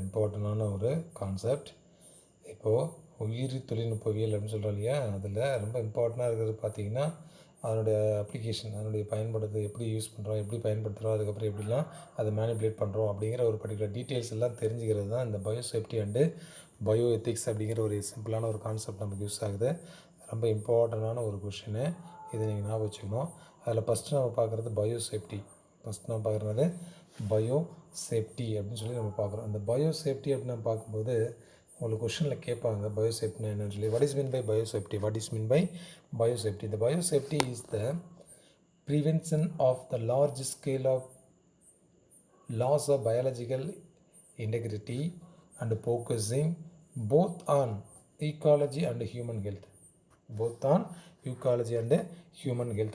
இம்பார்ட்டண்டான ஒரு கான்செப்ட். இப்போது உயிரி தொழில்நுட்பவியல் அப்படின்னு சொல்கிறோம் இல்லையா, அதில் ரொம்ப இம்பார்ட்டண்ட்டாக இருக்கிறது பார்த்திங்கன்னா அதனுடைய அப்ளிகேஷன், அதனுடைய பயன்படுத்து எப்படி யூஸ் பண்ணுறோம், எப்படி பயன்படுத்துகிறோம், அதுக்கப்புறம் எப்படிலாம் அதை மேனிப்புலேட் பண்ணுறோம் அப்படிங்கிற ஒரு பர்டிகுலர் டீட்டெயில்ஸ் எல்லாம் தெரிஞ்சுக்கிறது தான் இந்த பயோசேஃப்டி அண்டு பயோ எத்திக்ஸ் அப்படிங்கிற ஒரு சிம்பிளான ஒரு கான்செப்ட் நமக்கு யூஸ் ஆகுது. ரொம்ப இம்பார்ட்டண்டான ஒரு கொஷினு, இதை நீங்கள் ஞாபகம் வச்சுக்கணும். அதில் ஃபஸ்ட்டு நம்ம பார்க்குறது பயோசேஃப்டி. ஃபஸ்ட் நம்ம பார்க்குறது பயோசேஃப்டி அப்படின்னு சொல்லி நம்ம பார்க்குறோம். அந்த பயோசேஃப்டி அப்படின்னு நம்ம பார்க்கும்போது உங்களுக்கு கொஷனில் கேட்பாங்க பயோசேஃப்டினா என்னன்னு சொல்லி. What is mean by biosafety? The biosafety is the prevention of the large scale of loss of biological integrity and focusing both on ecology and human health.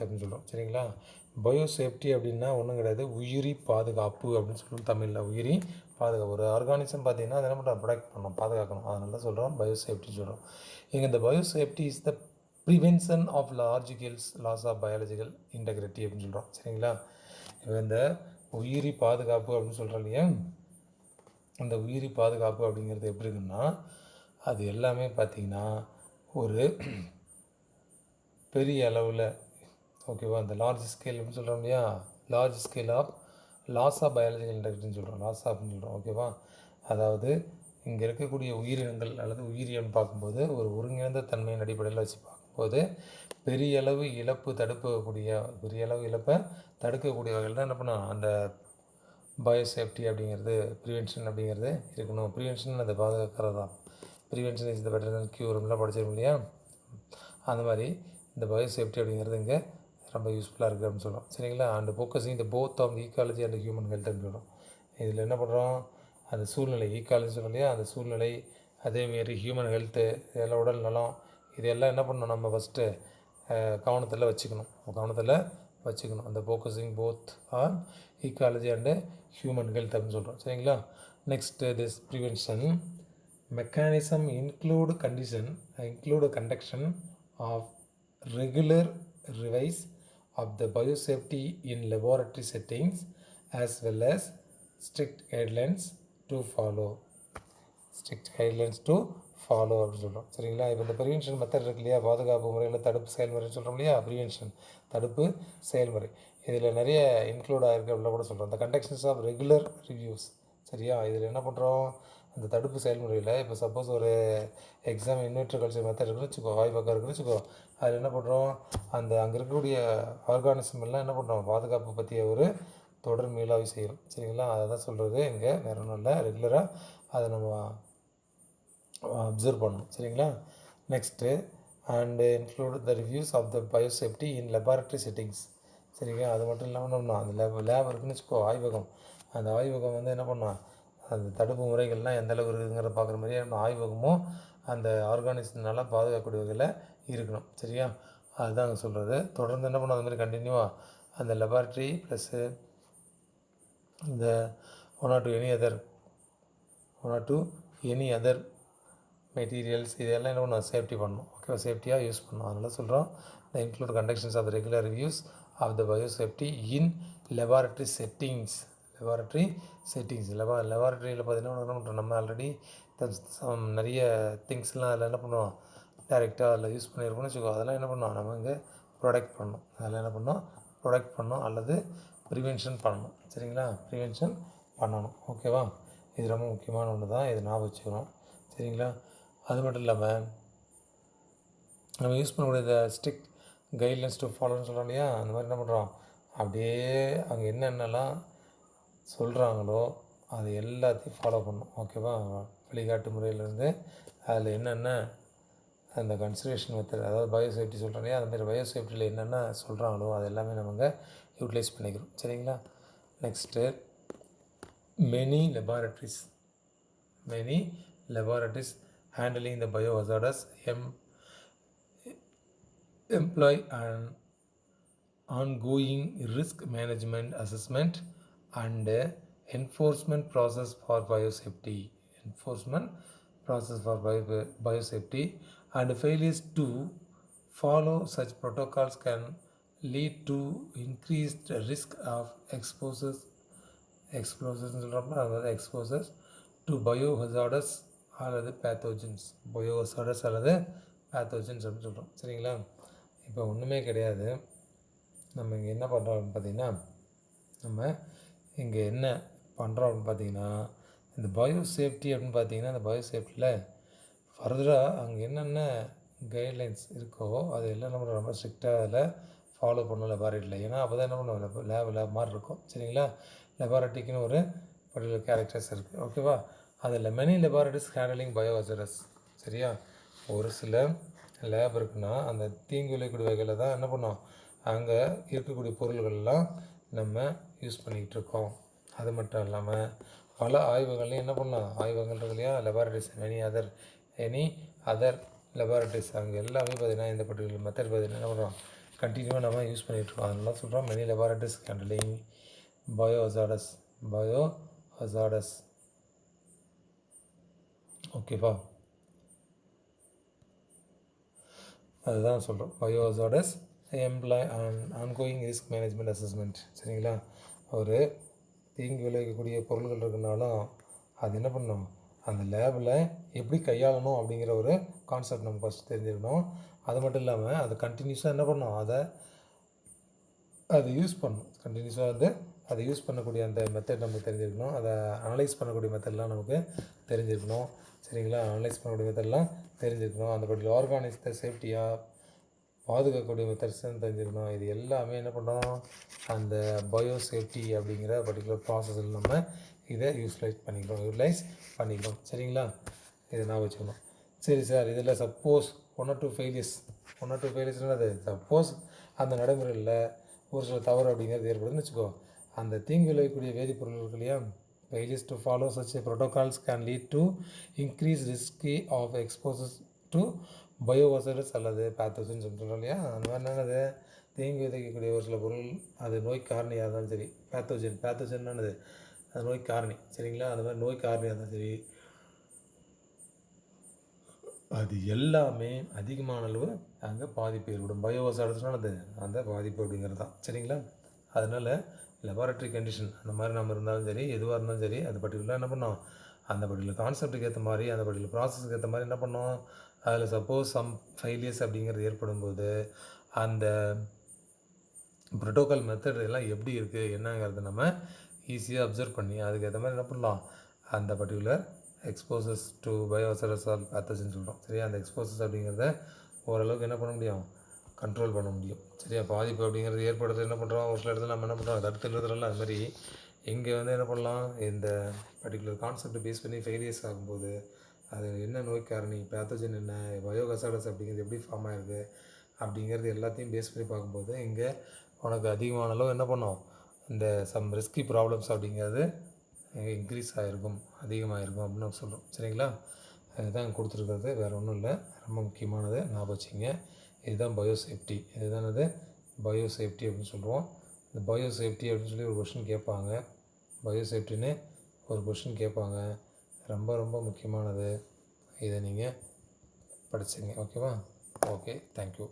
அப்படின்னு சொல்கிறோம். சரிங்களா? பயோசேஃப்டி அப்படின்னா ஒன்றும் கிடையாது, உயிரி பாதுகாப்பு அப்படின்னு சொல்லுவோம் தமிழில். உயிரி பாதுகாப்பு, ஒரு ஆர்கானிசம் பார்த்திங்கன்னா அதை என்ன பண்ணுறோம், ப்ரொடெக்ட் பண்ணணும், பாதுகாக்கணும். அதனால தான் சொல்கிறோம் பயோசேஃப்டின்னு சொல்கிறோம். இங்கே இந்த biosafety is the prevention of loss of biological integrity அப்படின்னு சொல்கிறோம். சரிங்களா? இந்த உயிரி பாதுகாப்பு அப்படின்னு சொல்கிறோம் இல்லையா, அந்த உயிரி பாதுகாப்பு அப்படிங்கிறது எப்படி இருக்குன்னா, அது எல்லாமே பார்த்திங்கன்னா ஒரு பெரிய அளவில், ஓகேவா, அந்த லார்ஜ் ஸ்கேல் அப்படின்னு சொல்கிறோம் இல்லையா, large scale of loss of biological இன்டெகிரிட்டின்னு சொல்கிறோம், சொல்கிறோம். ஓகேவா? அதாவது இங்கே இருக்கக்கூடிய உயிரினங்கள் அல்லது உயிரியல்னு பார்க்கும்போது ஒரு ஒருங்கிணைந்த தன்மையின் அடிப்படையில் வச்சு பார்க்கும்போது பெரிய அளவு இழப்பை தடுக்கக்கூடிய வகையில் தான் என்ன பண்ணணும், அந்த பயோசேஃப்டி அப்படிங்கிறது, ப்ரிவென்ஷன் அப்படிங்கிறது இருக்கணும். ப்ரிவென்ஷன் அதை பாதுகாக்கிறது தான். ப்ரிவென்ஷன் இஸ் த பெட்டர் தென் க்யூர்லாம் படிச்சிருக்கோம் இல்லையா, அந்த மாதிரி இந்த பயோசேஃப்டி அப்படிங்கிறது இங்கே ரொம்ப யூஸ்ஃபுல்லாக இருக்குது அப்படின்னு சொல்கிறோம். சரிங்களா? அண்ட் ஃபோக்கஸிங் இந்த both of ecology and human ஹெல்த்னு சொல்கிறோம். இதில் என்ன பண்ணுறோம், அந்த சூழ்நிலை, ஈக்காலஜி சொல்கிறோம் இல்லையா, அந்த சூழ்நிலை, அதேமாரி ஹியூமன் ஹெல்த்து, இதெல்லாம் உடல் நலம், இதெல்லாம் என்ன பண்ணணும், நம்ம ஃபஸ்ட்டு கவனத்தில் வச்சுக்கணும். அந்த focusing both on ecology and human health அப்படின்னு சொல்கிறோம். சரிங்களா? Next this prevention mechanism include conduction of regular revise of the biosafety in laboratory settings as well as strict guidelines to follow அப்படின்னு சொல்கிறோம். சரிங்களா? இப்போ இந்த ப்ரிவென்ஷன் மெத்தட் இருக்கு இல்லையா, பாதுகாப்பு முறையில் தடுப்பு செயல்முறைன்னு சொல்கிறோம் இல்லையா, ப்ரிவென்ஷன் தடுப்பு செயல்முறை, இதில் நிறைய இன்க்ளூட் ஆகிருக்கு அப்படிலாம் கூட சொல்கிறோம். இந்த கண்டக்ஷன்ஸ் ஆஃப் ரெகுலர் ரிவ்யூஸ், சரியா? இதில் என்ன பண்ணுறோம், அந்த தடுப்பு செயல்முறையில் இப்போ சப்போஸ் ஒரு எக்ஸாம் இன்வெர்டர் கல்ச்சர் மெத்தட் இருக்குன்னு வச்சுக்கோ, ஆய்வகம் இருக்குன்னு வச்சுக்கோ, அதில் என்ன பண்ணுறோம், அங்கே இருக்கக்கூடிய ஆர்கானிசம் எல்லாம் என்ன பண்ணுறோம், பாதுகாப்பு பற்றிய ஒரு தொடர் மீளாய்வு செய்கிறோம். சரிங்களா? அதை தான் சொல்கிறது இங்கே, வேறு ஒன்றும் இல்லை. ரெகுலராக அதை நம்ம அப்சர்வ் பண்ணணும். சரிங்களா? Next and include the reviews of the biosafety in laboratory settings. சரிங்களா? அது மட்டும் இல்லாமல் நம்ம அந்த லேப் இருக்குன்னு வச்சுக்கோ, ஆய்வகம். அந்த ஆய்வகம் வந்து என்ன பண்ணோம், அந்த தடுப்பு முறைகள்லாம் எந்த அளவு இருக்குங்கிறத பார்க்குற மாதிரியே நம்ம ஆய்வகமும் அந்த ஆர்கானிசத்தினால பாதுகாக்கக்கூடிய வகையில் இருக்கணும். சரியா? அதுதான் அங்கே சொல்கிறது. தொடர்ந்து என்ன பண்ணணும், அது மாதிரி கண்டினியூவாக அந்த லெபார்ட்ரி ப்ளஸ்ஸு இந்த one or two any other materials இதெல்லாம் என்ன பண்ணணும், சேஃப்டி பண்ணணும். ஓகேவா? சேஃப்டியாக யூஸ் பண்ணணும். அதனால் சொல்கிறோம், the include conductions of the regular reviews of the biosafety in laboratory settings. லெபார்ட்ரியில் பார்த்தீங்கன்னா என்ன பண்ணுறோம், நம்ம ஆல்ரெடி நிறைய திங்ஸ்லாம் அதில் என்ன பண்ணுவோம், டைரெக்டாக அதில் யூஸ் பண்ணியிருக்கோம்னு வச்சுக்கோ, அதெல்லாம் என்ன பண்ணோம், நம்ம இங்கே ப்ரொடெக்ட் பண்ணணும். அதெல்லாம் என்ன பண்ணோம், ப்ரொடெக்ட் பண்ணணும் அல்லது ப்ரிவென்ஷன் பண்ணணும். சரிங்களா? ப்ரிவென்ஷன் பண்ணணும். ஓகேவா? இது ரொம்ப முக்கியமான ஒன்று தான், இது ஞாபகம் வச்சுக்கணும். சரிங்களா? அது மட்டும் இல்லாமல் நம்ம யூஸ் பண்ணக்கூடிய இந்த ஸ்ட்ரிக்ட் கைட்லைன்ஸ் டு ஃபாலோன்னு சொல்கிறோம் இல்லையா, அந்த மாதிரி என்ன பண்ணுறோம், அப்படியே அங்கே என்னென்னலாம் சொல்கிறாங்களோ அது எல்லாத்தையும் ஃபாலோ பண்ணணும். ஓகேவா? வழிகாட்டு முறையிலேருந்து அதில் என்னென்ன அந்த கன்சர்வேஷன் மெத்தட், அதாவது பயோசேஃப்டி சொல்கிறோம் இல்லையா, அந்த மாதிரி பயோசேஃப்டியில் என்னென்ன சொல்கிறாங்களோ அது எல்லாமே நம்ம யூட்டிலைஸ் பண்ணிக்கிறோம். சரிங்களா? Next many laboratories handling the biohazardous employ an ongoing risk management assessment and enforcement process for biosafety. And failures to follow such protocols can lead to increased risk of exposures to biohazardous அல்லது pathogens. அல்லது pathogens அப்படின்னு சொல்கிறோம். சரிங்களா? இப்போ ஒன்றுமே கிடையாது. நம்ம இங்கே என்ன பண்ணுறோம் அப்படின்னு பார்த்திங்கன்னா, நம்ம இங்கே என்ன பண்ணுறோம் அப்படின்னு பார்த்திங்கன்னா, இந்த பயோசேஃப்டி அப்படின்னு பார்த்திங்கன்னா, அந்த பயோசேஃப்டியில் ஃபர்தராக அங்கே என்னென்ன கைட்லைன்ஸ் இருக்கோ அது எல்லாம் நம்ம ரொம்ப ஸ்ட்ரிக்டாக அதில் ஃபாலோ பண்ணணும் லெபார்ட்ரியில். ஏன்னா அப்போ தான் என்ன பண்ணுவோம், லேப் மாதிரி இருக்கும். சரிங்களா? லெபார்ட்ரிக்குன்னு ஒரு பர்டிகுலர் கேரக்டர்ஸ் இருக்குது. ஓகேவா? அதில் மெனி லெபார்ட்ரிஸ் ஹேண்டலிங் பயோஹாசரஸ். சரியா? ஒரு சில லேப் இருக்குன்னா அந்த தீங்கு விளைவிக்கக்கூடிய வகையில் தான் என்ன பண்ணோம், அங்கே இருக்கக்கூடிய பொருள்கள்லாம் நம்ம யூஸ் பண்ணிக்கிட்டு இருக்கோம். அது மட்டும் இல்லாமல் பல ஆய்வகங்கள்லையும் என்ன பண்ணலாம், ஆய்வகங்கள் இருக்கு இல்லையா, லெபார்ட்ரிஸ், எனி அதர் லெபார்ட்ரிஸ், அங்கே எல்லாமே பார்த்திங்கன்னா இந்த பர்டிகுலர் மெத்தட் பார்த்திங்கன்னா என்ன பண்ணுறோம், கண்டினியூவாக நம்ம யூஸ் பண்ணிகிட்ருக்கோம். அதனால சொல்கிறோம் மெனி லெபார்ட்ரிஸ் ஹேண்டலிங் பயோஹாசரஸ். ஓகேவா? அதுதான் சொல்கிறோம், biohazards employ and ongoing risk management assessment. சரிங்களா? ஒரு தீங்கு விளைவிக்கக்கூடிய பொருள்கள் இருக்குனாலும் அது என்ன பண்ணணும், அந்த லேபில் எப்படி கையாளணும் அப்படிங்கிற ஒரு கான்செப்ட் நம்ம ஃபஸ்ட் தெரிஞ்சுக்கணும். அது மட்டும் இல்லாமல் அதை கண்டினியூஸாக என்ன பண்ணணும், அதை யூஸ் பண்ணணும். கண்டினியூஸாக அதை யூஸ் பண்ணக்கூடிய அந்த மெத்தட் நமக்கு தெரிஞ்சிருக்கணும். அதை அனலைஸ் பண்ணக்கூடிய மெத்தட்லாம் நமக்கு தெரிஞ்சிருக்கணும். சரிங்களா? அனலைஸ் பண்ணக்கூடிய மெத்தட்லாம் தெரிஞ்சிருக்கணும். அந்த பர்டிகுலர் ஆர்கானிசத்தை சேஃப்டியாக பாதுகாக்கக்கூடிய மெத்தட்ஸ்ன்னு தெரிஞ்சுக்கணும். இது எல்லாமே என்ன பண்ணோம், அந்த பயோசேஃப்டி அப்படிங்கிற பர்டிகுலர் ப்ராசஸில் நம்ம இதை யூட்டிலைஸ் பண்ணிக்கிறோம். சரிங்களா? இதை நான் வச்சுக்கணும். சரி சார், இதில் சப்போஸ் ஒன் ஆர் டூ ஃபெயிலியர்ஸ்னால் சப்போஸ் அந்த நடைமுறையில் ஒரு சில தவறு அப்படிங்கிறது ஏற்படுதுன்னு வச்சுக்கோ, அந்த தீங்கு விளைவிக்கக்கூடிய வேதிப்பொருள் இருக்கு இல்லையா, failures to follow such protocols can lead to increased risk of exposure to biohazardous அல்லது பேத்தோஜன்ஸ் சொல்கிறோம் இல்லையா, அந்த மாதிரி என்னது, தீங்கு விதைக்கக்கூடிய ஒரு சில பொருள் அது நோய் காரணியாக இருந்தாலும் சரி, பேத்தோஜன் என்னது, அது நோய் காரணி. சரிங்களா? அந்த மாதிரி நோய் காரணியாக இருந்தாலும் சரி, அது எல்லாமே அதிகமான அளவு அங்கே பாதிப்பு ஏற்படும். பயோஹாசரஸ்னால் அது அந்த பாதிப்பு அப்படிங்கிறது தான். சரிங்களா? அதனால் லெபார்ட்ரி கண்டிஷன் அந்த மாதிரி நம்ம இருந்தாலும் சரி, எதுவாக இருந்தாலும் சரி, அது பர்டிகுலராக என்ன பண்ணோம், அந்த பர்டிகுலர் கான்செப்ட்டுக்கு ஏற்ற மாதிரி, அந்த பர்டிகுலர் ப்ராசஸுக்கு ஏற்ற மாதிரி என்ன பண்ணோம், அதில் சப்போஸ் சம் ஃபெயிலியர்ஸ் அப்படிங்கிறது ஏற்படும்போது அந்த ப்ரோட்டோக்கால் மெத்தட் எல்லாம் எப்படி இருக்குது என்னங்கிறத நம்ம ஈஸியாக அப்சர்வ் பண்ணி அதுக்கேற்ற மாதிரி என்ன பண்ணலாம், அந்த particular exposures to biohazards or pathogen சொல்கிறோம். சரியா, அந்த எக்ஸ்போசஸ் அப்படிங்கிறத ஓரளவுக்கு என்ன பண்ண முடியும், கண்ட்ரோல் பண்ண முடியும். சரியா, பாதிப்பு அப்படிங்கிறது ஏற்படுறது என்ன பண்ணுறோம், ஒரு சில இடத்துல நம்ம என்ன பண்ணுறோம், தடுத்து நிறுத்துறோம்ல, அது மாதிரி இங்கே வந்து என்ன பண்ணலாம், இந்த பர்டிகுலர் கான்செப்டை பேஸ் பண்ணி ஃபெயிலியர்ஸ் ஆகும்போது அது என்ன நோய் காரணி, பேத்தஜன் என்ன, பயோஹசார்டஸ் அப்படிங்கிறது எப்படி ஃபார்ம் ஆகிருக்கு அப்படிங்கிறது எல்லாத்தையும் பேஸ் பண்ணி பார்க்கும்போது இங்கே உனக்கு அதிகமான அளவு என்ன பண்ணும், இந்த சம் ரிஸ்கி ப்ராப்ளம்ஸ் அப்படிங்கிறது இன்க்ரீஸ் ஆகிருக்கும், அதிகமாக இருக்கும் அப்படின்னு சொல்கிறோம். சரிங்களா, இதுதான் கொடுத்துருக்கிறது, வேறு ஒன்றும் இல்லை. ரொம்ப முக்கியமானது ஞாபகம் வச்சுங்க. இதுதான் பயோசேஃப்டி. இதுதானது பயோசேஃப்டி அப்படின்னு சொல்லுவோம். இந்த பயோசேஃப்டி அப்படின்னு சொல்லி ஒரு கொஷின் கேட்பாங்க. பயோசேஃப்டின்னு ஒரு கொஷின் கேட்பாங்க. ரொம்ப ரொம்ப முக்கியமானது. இதை நீங்கள் படிச்சுங்க. ஓகேவா? Okay, thank you.